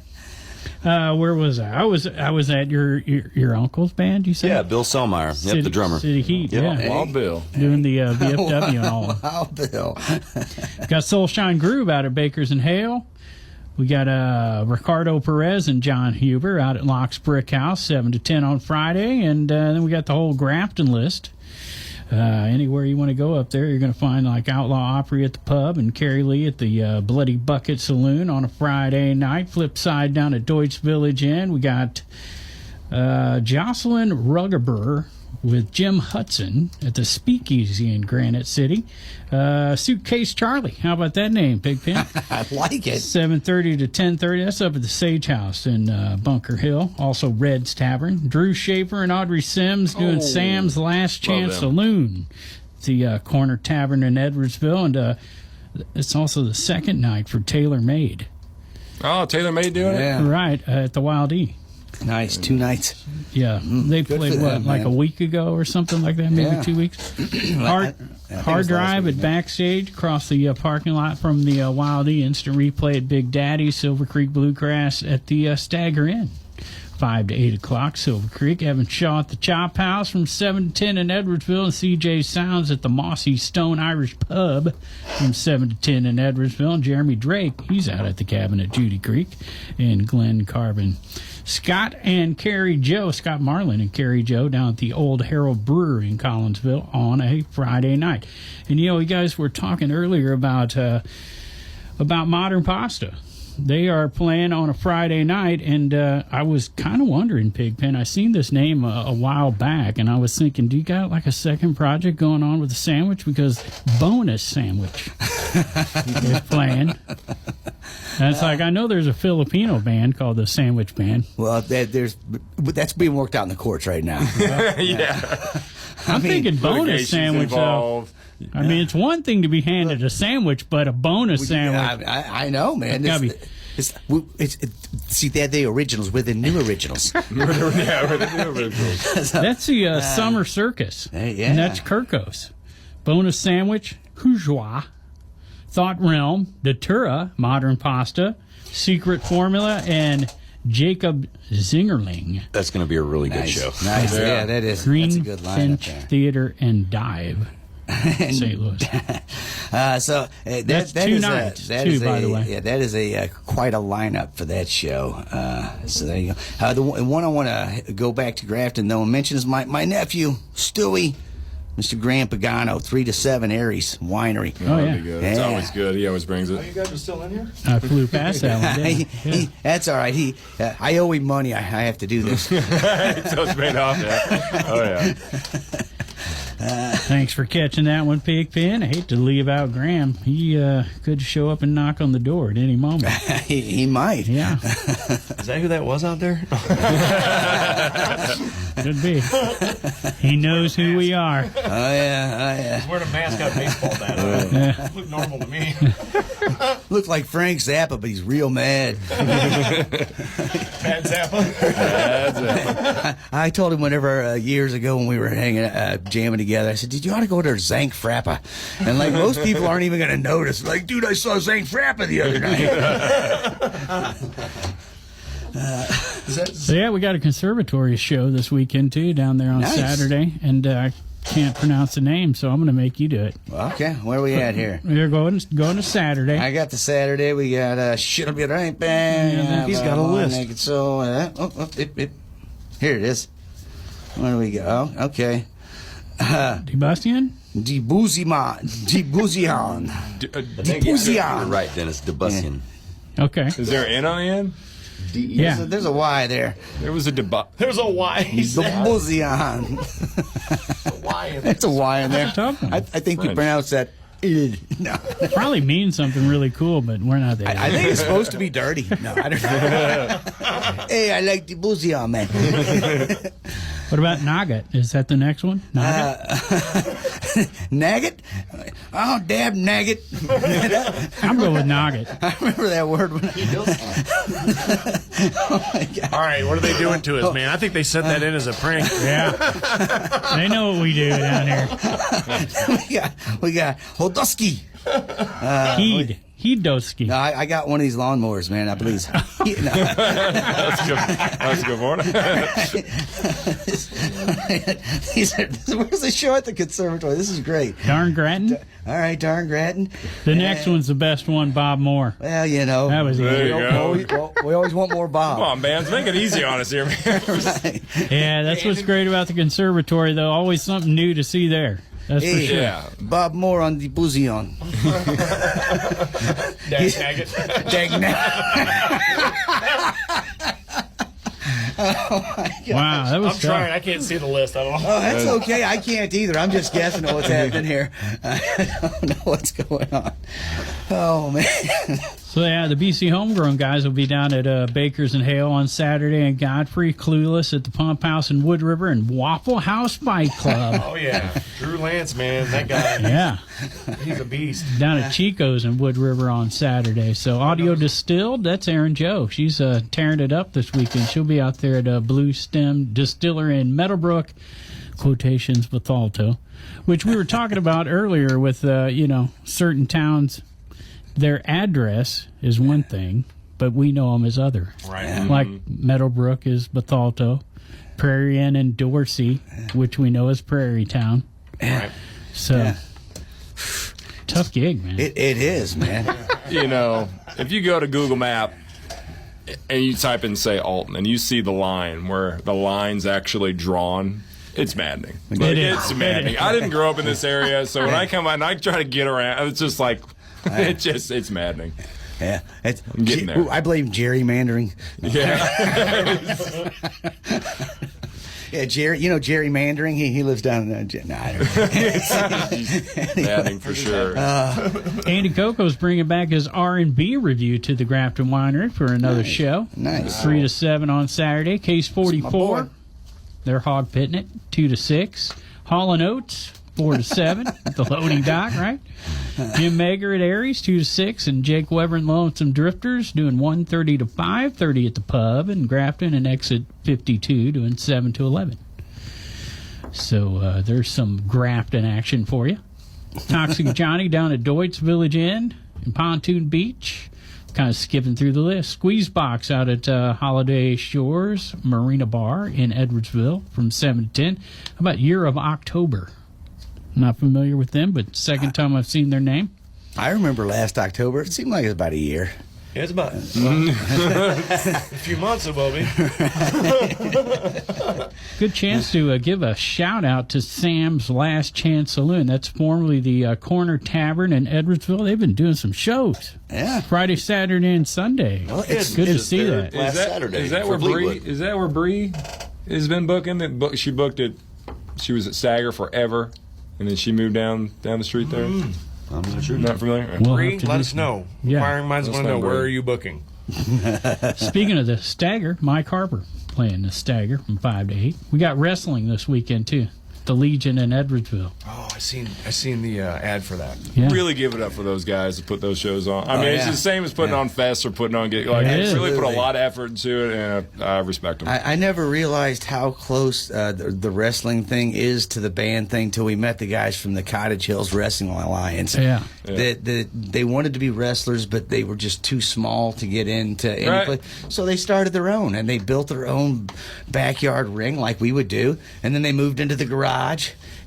Where was I? I was at your uncle's band. You said? Yeah, Bill Selmeyer. Yep, the drummer. City Heat. Yep. Yeah, Wild Bill. doing the VFW and all. wow, Bill. Got Soulshine Groove out at Bakers and Hale. We got Ricardo Perez and John Huber out at Locke's Brick House, 7 to 10 on Friday. And then we got the whole Grafton list. Anywhere you want to go up there, you're going to find like Outlaw Opry at the pub and Carrie Lee at the Bloody Bucket Saloon on a Friday night. Flip side down at Deutsch Village Inn. We got Jocelyn Ruggeber with Jim Hudson at the Speakeasy in Granite City. Suitcase Charlie. How about that name, Pigpen? I like it. 7:30 to 10:30. That's up at the Sage House in Bunker Hill. Also Red's Tavern. Drew Schaefer and Audrey Sims doing Sam's Last Chance them. Saloon. The Corner Tavern in Edwardsville. And it's also the second night for Taylor Made. Oh, Taylor Made doing it? Yeah. Right, at the Wild E. Nice. 2 nights. Yeah, they good played for them, like man. a week ago or something like that, maybe Yeah. 2 weeks. I think it Hard was last Drive week, at man. Backstage across the parking lot from the Wild E. Instant Replay at Big Daddy. Silver Creek Bluegrass at the Stagger Inn. 5 to 8 o'clock, Silver Creek. Evan Shaw at the Chop House from 7 to 10 in Edwardsville. And CJ Sounds at the Mossy Stone Irish Pub from 7 to 10 in Edwardsville. And Jeremy Drake, he's out at the cabin at Judy Creek in Glen Carbon. Scott and Carrie Joe, Scott Marlin and Carrie Joe down at the Old Harold Brewery in Collinsville on a Friday night. And you guys were talking earlier about Modern Pasta. They are playing on a Friday night, and I was kind of wondering, Pigpen, I seen this name a while back, and I was thinking, do you got like a second project going on with the sandwich? Because Bonus Sandwich is playing. And it's like, I know there's a Filipino band called the Sandwich Band. Well, that's being worked out in the courts right now. Yeah. I'm thinking bonus Litigation's sandwich, though. involved. I mean, it's one thing to be handed a sandwich, but a bonus sandwich. I know, man. Gotta be- See, they're the originals. We're the new originals. Yeah, we're the new originals. That's the Summer Circus. yeah. And that's Kirkos. Bonus Sandwich, Hujwa, Thought Realm, Datura, Modern Pasta, Secret Formula, and Jacob Zingerling. That's going to be a really good show. Nice. Yeah. Yeah, that is. That's a Green good lineup Finch there. Theater and Dive, St. Louis. So That's that two is nights, that too, is by the way. Yeah, that is a quite a lineup for that show. So there you go. The one I want to go back to Grafton though and mention is my nephew Stewie, Mr. Graham Pagano, 3 to 7 Aries Winery. Oh, That'd yeah. be good. It's Yeah. always good. He always brings it. You guys are still in here? I flew past that one. Yeah. That's all right. I owe him money. I have to do this. So it's paid off, yeah. Oh, yeah. Thanks for catching that one, Pigpen. I hate to leave out Graham. He could show up and knock on the door at any moment. he might. Yeah, Is that who that was out there? could be. He knows who we are. Oh yeah. He's wearing a mask, got a baseball bat on. Yeah. Look normal to me. Look like Frank Zappa, but he's real mad. Bad Zappa. I told him whenever years ago when we were jamming together, I said, "Did you ought to go to Zank Frappa?" And like most people aren't even going to notice. Like, dude, I saw Zank Frappa the other night. So yeah, we got a conservatory show this weekend too down there on Nice. Saturday, and I can't pronounce the name, so I'm going to make you do it. Okay, where are we at here? We're going to Saturday. I got the Saturday. We got Shit'll Be Right Back. He's got a list. So, here it is. Where do we go? Oh, okay. Debustian? Debuzian. You're right, Dennis. Debussian. Okay. Is there an N on the end? Yeah. There's a Y there. There was a debut. There's a Y. He said. Debuzian. Y in there. That's a Y in there. Tough one. I think you French. pronounce that. No. Probably means something really cool, but we're not there. I think it's supposed to be dirty. No, I don't know. Hey, I like Debuzian, man. What about Nagat? Is that the next one? Nagat? Nugget? Oh, dab nugget. I'm going with nugget. I remember that word when oh my God. All right, what are they doing to us, man? I think they sent that in as a prank. Yeah. They know what we do down here. we got Hodowski. Hedoski. No, I got one of these lawnmowers, man. I believe. That's good. That's a good morning. Where's the show at the conservatory? This is great. Darn Grattan. All right, darn Grattan. The next one's the best one, Bob Moore. Well, you know. That was There easy. you go. We always want more Bob. Come on, bands, make it easy on us here, man. Right. Yeah, that's what's great about the conservatory, though. Always something new to see there. That's for sure. Yeah. Bob Moore on the Bouzillon. Wow, that was I'm tough. trying. I can't see the list. I don't know. Oh, that's okay. I can't either. I'm just guessing at what's happening here. I don't know what's going on. Oh, man. So, yeah, the BC Homegrown guys will be down at Baker's and Hale on Saturday, and Godfrey, Clueless at the Pump House in Wood River, and Waffle House Fight Club. Oh, yeah. Drew Lance, man. That guy. Yeah. He's a beast. Down at Chico's in Wood River on Saturday. So Audio Distilled, that's Erin Joe. She's tearing it up this weekend. She'll be out there at Blue Stem Distiller in Meadowbrook, quotations Bethalto, which we were talking about earlier with, certain towns. Their address is one thing, but we know them as other. Right. Like Meadowbrook is Bethalto, Prairie Inn and Dorsey, which we know as Prairie Town. Right. So, tough gig, man. It is, man. You know, if you go to Google Map and you type in, say, Alton, and you see the line where the line's actually drawn, it's maddening. It's maddening. I didn't grow up in this area, so when I come out and I try to get around, it's just like, it's maddening. Yeah. I'm getting there. I blame gerrymandering. Yeah. Yeah, gerrymandering. He lives down in Maddening for sure. Andy Coco's bringing back his R&B review to the Grafton Winery for another show. Nice. 3 to 7 on Saturday. Case 44. They're hog pitting it. 2 to 6. Hall & Oates 4 to 7 at the loading dock, right? Jim Mager at Aries 2 to 6, and Jake Weber and Lonesome Drifters doing 1:30 to 5:30 at the pub, and Grafton and Exit 52 doing 7 to 11. So there's some Grafton action for you. Toxic Johnny down at Deutz Village Inn in Pontoon Beach. Kind of skipping through the list. Squeeze Box out at Holiday Shores Marina Bar in Edwardsville from 7 to 10. How about Year of October? Not familiar with them, but second time I've seen their name. I remember last October. It seemed like it was about a year. Yeah, it's about a few months it will be. Good chance to give a shout out to Sam's Last Chance Saloon. That's formerly the Corner Tavern in Edwardsville. They've been doing some shows. Yeah. Friday, Saturday, and Sunday. Well, it's good to see that. Last Saturday. Is that for where Bree? Fleetwood. Is that where Bree has been booking? She booked it. She was at Sager forever, and then she moved down the street there. I'm not sure. Not familiar. We'll Bree, have to let do us some- know. Yeah. Inquiring minds want to know, where are you booking? Speaking of the Stagger, Mike Harper playing the Stagger from 5 to 8. We got wrestling this weekend, too. The Legion in Edwardsville. Oh, I seen the ad for that. Yeah. Really give it up for those guys to put those shows on. I mean, it's yeah. the same as putting on fests or putting on It they is. really put a lot of effort into it, and I respect them. I never realized how close the wrestling thing is to the band thing till we met the guys from the Cottage Hills Wrestling Alliance. Yeah. They wanted to be wrestlers, but they were just too small to get into any Right. place. So they started their own, and they built their own backyard ring like we would do, and then they moved into the garage.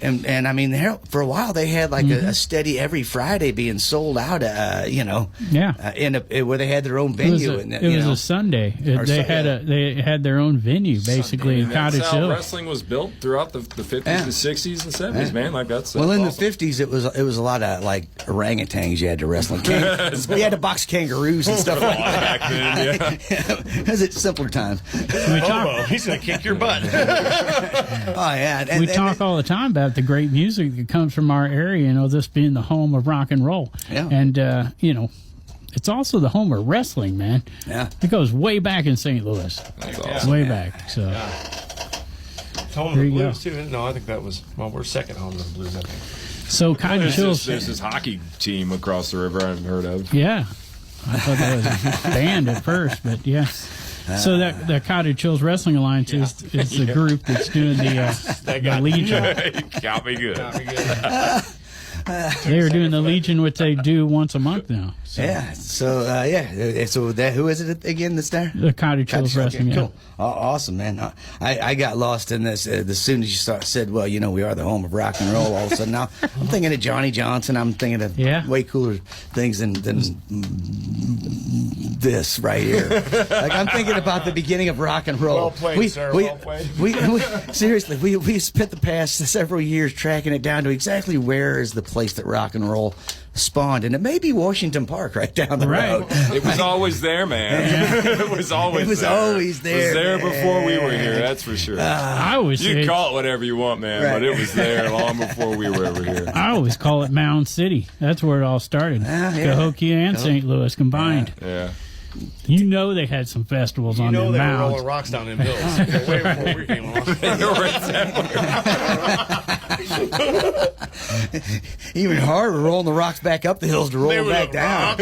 And I mean, for a while they had like a steady every Friday being sold out. Yeah. Where they had their own It venue. was a Sunday. They had their own venue basically in And Cottage that's how Hill. wrestling was built throughout the 50s, Yeah. the 60s, and 70s, man. Like that's Well, in awesome. the 50s, it was a lot of like orangutans you had to wrestle. You had to box kangaroos and stuff like that. Back then, yeah. It was a simpler time. Bobo, he's gonna kick your butt. Oh yeah, We talk all the time about the great music that comes from our area, this being the home of rock and roll. Yeah. And, it's also the home of wrestling, man. Yeah. It goes way back in St. Louis. That's awesome. Way back. So, Home There of the you Blues too. No, I think that was we're second home of the Blues. I think. So kind of chills. There's this hockey team across the river I haven't heard of. Yeah. I thought that was a band at first, but yeah. So that Cottage Chills Wrestling Alliance is the group that's doing the Legion. Got me good. They are doing the Legion, which they do once a month now. So. Yeah. So So who is it again that's there? The Cottage Chills Wrestling. Yeah. Cool. Awesome, man. I got lost in this as soon as you said, well, we are the home of rock and roll. All of a sudden, now I'm thinking of Johnny Johnson. I'm thinking of way cooler things than this right here. Like I'm thinking about the beginning of rock and roll. Well played, sir. Well played. We seriously, we spent the past several years tracking it down to exactly where is the place that rock and roll spawned, and it may be Washington Park right down the road. It was always there, man. It was always there. It was there before we were here, that's for sure. I always you can call it whatever you want, man, but it was there long before we were ever here. I always call it Mound City. That's where it all started. Cahokia and St. Louis combined. Yeah. They had some festivals on them mounds. They were rolling rocks down them hills way before we came along. Even harder, rolling the rocks back up the hills to roll them back down.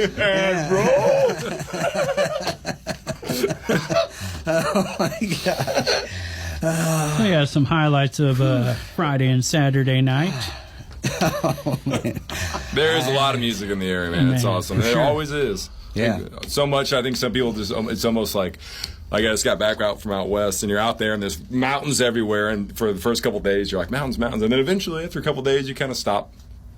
Oh my gosh. We got some highlights of Friday and Saturday night. Oh, man. There is a lot of music in the area, man. It's awesome. There always is. Yeah. So much, I think some people it's almost like I just got back out from out west, and you're out there, and there's mountains everywhere, and for the first couple of days, you're like, mountains, mountains. And then eventually, after a couple of days, you kind of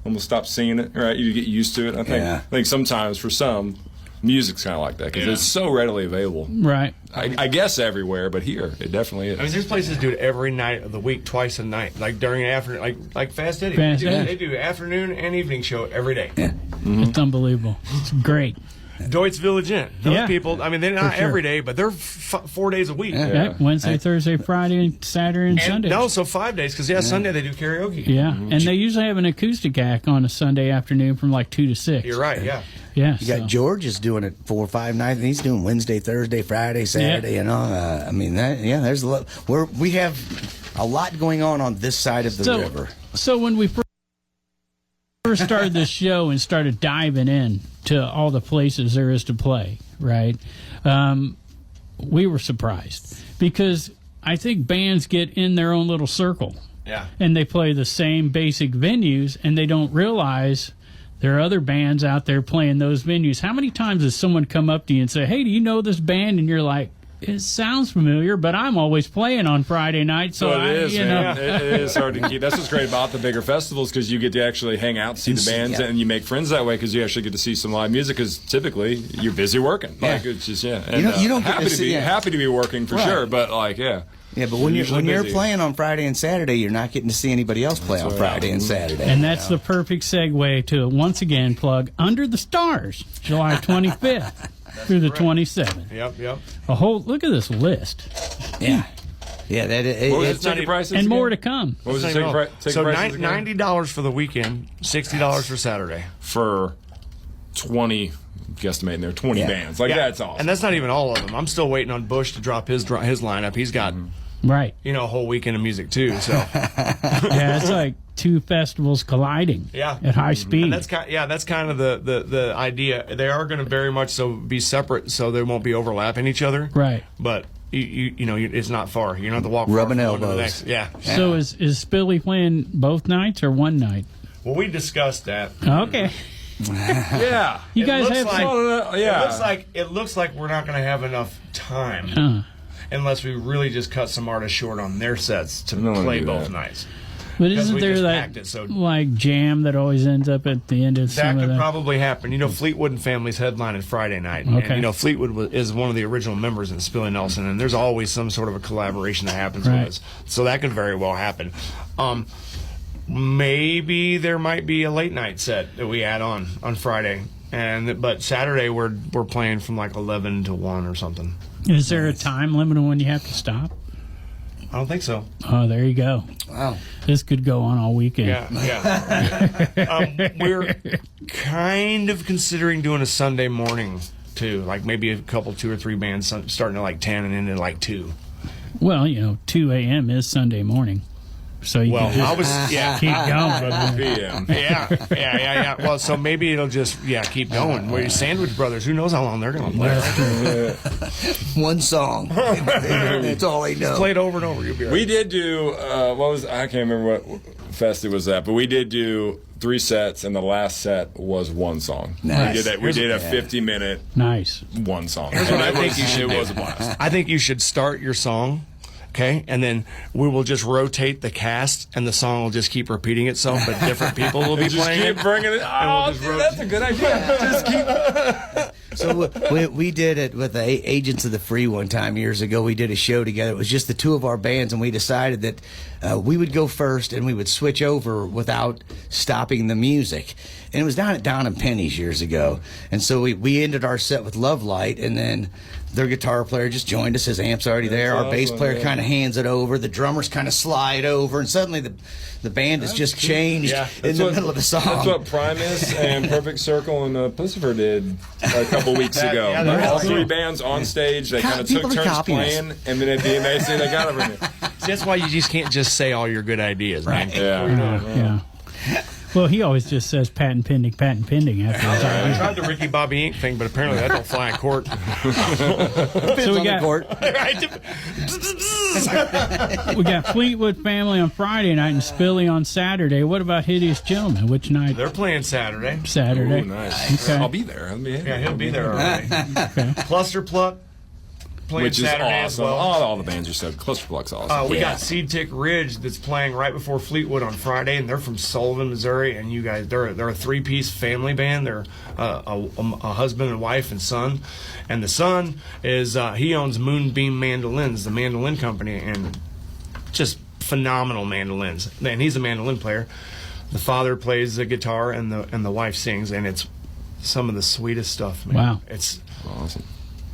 almost stop seeing it, right? You get used to it. I think sometimes for some, music's kind of like that, because it's so readily available. Right. I guess everywhere, but here, it definitely is. I mean, there's places that do it every night of the week, twice a night, like during an afternoon, like Fast Eddie. They do afternoon and evening show every day. Yeah. Mm-hmm. It's unbelievable. It's great. Deutz Village Inn. Those people, I mean, they're not every day, but they're 4 days a week. Yeah. Wednesday, Thursday, Friday, Saturday, and Sunday. No, so 5 days, because Sunday they do karaoke. Yeah, and they usually have an acoustic act on a Sunday afternoon from like 2 to 6. You're right, yeah. Yeah, you got George is doing it 4 or 5 nights, and he's doing Wednesday, Thursday, Friday, Saturday, I mean, there's a lot. We have a lot going on this side of the river. So when we first started this show and started diving in to all the places there is to play, right? We were surprised because I think bands get in their own little circle. Yeah. And they play the same basic venues, and they don't realize there are other bands out there playing those venues. How many times has someone come up to you and say, hey, do you know this band? And you're like, it sounds familiar, but I'm always playing on Friday night, so it is, man. It is hard to keep. That's what's great about the bigger festivals, because you get to actually hang out, see the bands, and you make friends that way, because you actually get to see some live music. Because typically you're busy working. Like it's just And, you don't happy get to see, happy to be working for sure, but Yeah, but when you're playing on Friday and Saturday, you're not getting to see anybody else play on Friday and Saturday. And that's the perfect segue to once again plug Under the Stars, July 25th. Through the 27th. Yep. Look at this list. Yeah. That is. What was the ticket prices and again? More to come. What was the ticket price? So $90 for the weekend, $60 for Saturday. For 20, guesstimating there, 20 bands. That's awesome. And that's not even all of them. I'm still waiting on Bush to drop his lineup. He's got right, a whole weekend of music too. So it's like 2 festivals colliding. At high speed. And that's kind of the idea. They are going to very much so be separate, so they won't be overlapping each other. Right. But it's not far. You don't have to walk rubbing elbows. elbows. Next. Yeah. So is Spillie playing both nights or one night? Well, we discussed that. Okay. Yeah. You guys have It looks like we're not going to have enough time unless we really just cut some artists short on their sets to play both nights. But isn't there like jam that always ends up at the end of that? That could probably happen. Fleetwood and Family's headlining Friday night. Okay. And, Fleetwood is one of the original members in Spillie Nelson, and there's always some sort of a collaboration that happens with us. So that could very well happen. Maybe there might be a late night set that we add on Friday, but Saturday we're playing from like 11 to 1 or something. Is there a time limit on when you have to stop? I don't think so. Oh, there you go. Wow. This could go on all weekend. Yeah. We're kind of considering doing a Sunday morning too, like maybe a couple, 2 or 3 bands starting at like 10 and ending at like 2. Well, 2 a.m. is Sunday morning. So you can just keep going. PM. Yeah. Well, so maybe it'll just keep going. Well, Sandwich Brothers, who knows how long they're going to play? One song. That's all they know. Play it over and over. You'll be right. We did do I can't remember what fest it was at, but we did do 3 sets, and the last set was one song. Nice. We did a 50-minute Nice. one song. Here's what I think you should It do. was a blast. I think you should start your song. Okay, and then we will just rotate the cast, and the song will just keep repeating itself, but different people will be Just playing keep it. bringing it. Oh, that's a good idea. Just keep. So we did it with the Agents of the Free one time years ago. We did a show together. It was just the 2 of our bands, and we decided that we would go first and we would switch over without stopping the music. And it was down at Don and Penny's years ago. And so we ended our set with Love Light, and then their guitar player just joined us. His amp's already there. Our bass player kind of hands it over. The drummers kind of slide over, and suddenly the band has just changed in the middle of the song. That's what Primus and Perfect Circle and Pussifer did a couple weeks ago. All 3 bands on stage. They kind of took turns playing, and then it'd be amazing. They got everything. See, that's why you just can't just say all your good ideas, man. Yeah. Well, he always just says patent pending after I tried the Ricky Bobby Inc. thing, but apparently that don't fly in court. So we got Fleetwood Family on Friday night and Spillie on Saturday. What about Hideous Gentlemen? Which night? They're playing Saturday. Saturday. Ooh, nice. Okay. I'll be there. He'll be there already. ClusterPluck playing Which is Saturday awesome. as well. All the bands are so. ClusterPluck's awesome. We got Seed Tick Ridge that's playing right before Fleetwood on Friday, and they're from Sullivan, Missouri. And you guys, they're a 3-piece family band. They're a husband and wife and son. And the son is he owns Moonbeam Mandolins, the mandolin company, and just phenomenal mandolins. And he's a mandolin player. The father plays the guitar, and the wife sings, and it's some of the sweetest stuff, man. Wow. It's awesome.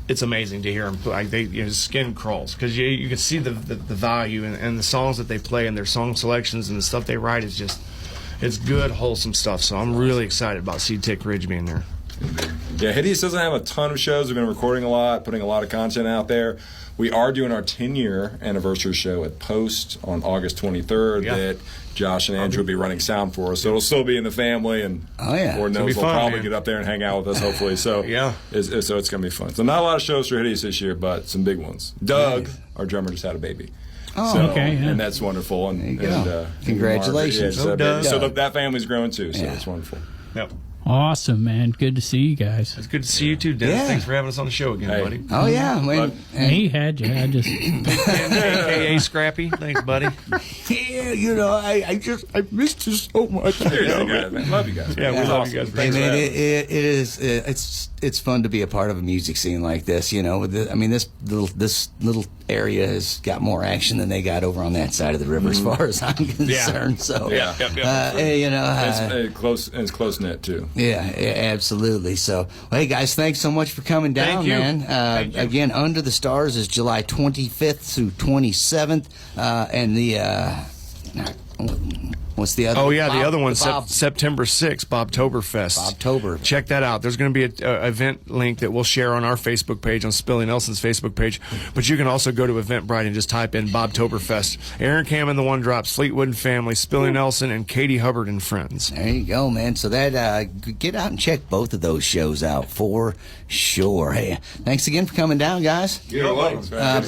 It's amazing to hear them play. Like skin crawls because you can see the value and the songs that they play and their song selections and the stuff they write is just it's good, wholesome stuff. So I'm really excited about Seed Tick Ridge being there. Yeah, Hideous doesn't have a ton of shows. We've been recording a lot, putting a lot of content out there. We are doing our 10-year anniversary show at Post on August 23rd that Josh and Andrew will be running sound for us. So it'll still be in the family, and Lord knows they'll probably get up there and hang out with us, hopefully. So so it's going to be fun. So not a lot of shows for Hideous this year, but some big ones. Doug, our drummer, just had a baby. And that's wonderful. And congratulations. So that family's growing too, so it's wonderful. Yep. Awesome, man. Good to see you guys. It's good to see you too, Dennis. Yeah. Thanks for having us on the show again, buddy. Oh, yeah. He had you. I just... AKA Scrappy. Thanks, buddy. Yeah, I missed you so much. Love you guys. Yeah, we love you guys. Hey, man, it is. It's fun to be a part of a music scene like this. You know, this little area has got more action than they got over on that side of the river, as far as I'm concerned. So, it's close knit too. Yeah, absolutely. So, well, hey guys, thanks so much for coming down, man. Again, Under the Stars is July 25th through 27th, and the. What's the other? Oh yeah, the other one, September 6th, Bobtoberfest. Bobtober. Check that out. There's going to be an event link that we'll share on our Facebook page, on Spillie Nelson's Facebook page. But you can also go to Eventbrite and just type in Bobtoberfest. Aaron Cam and the One Drops, Fleetwood and Family, Spillie Nelson, and Katie Hubbard and Friends. There you go, man. So that get out and check both of those shows out for sure. Hey, thanks again for coming down, guys. You're welcome.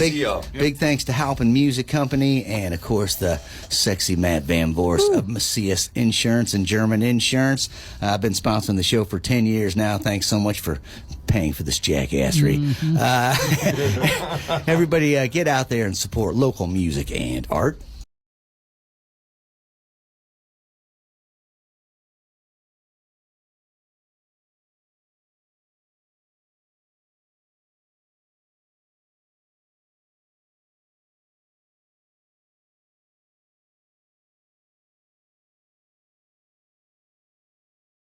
Big thanks to Halpin Music Company and of course the sexy Matt Van Vorst of Macias Insurance and German Insurance. I've been sponsoring the show for 10 years now. Thanks so much for paying for this jackassery. Everybody get out there and support local music and art.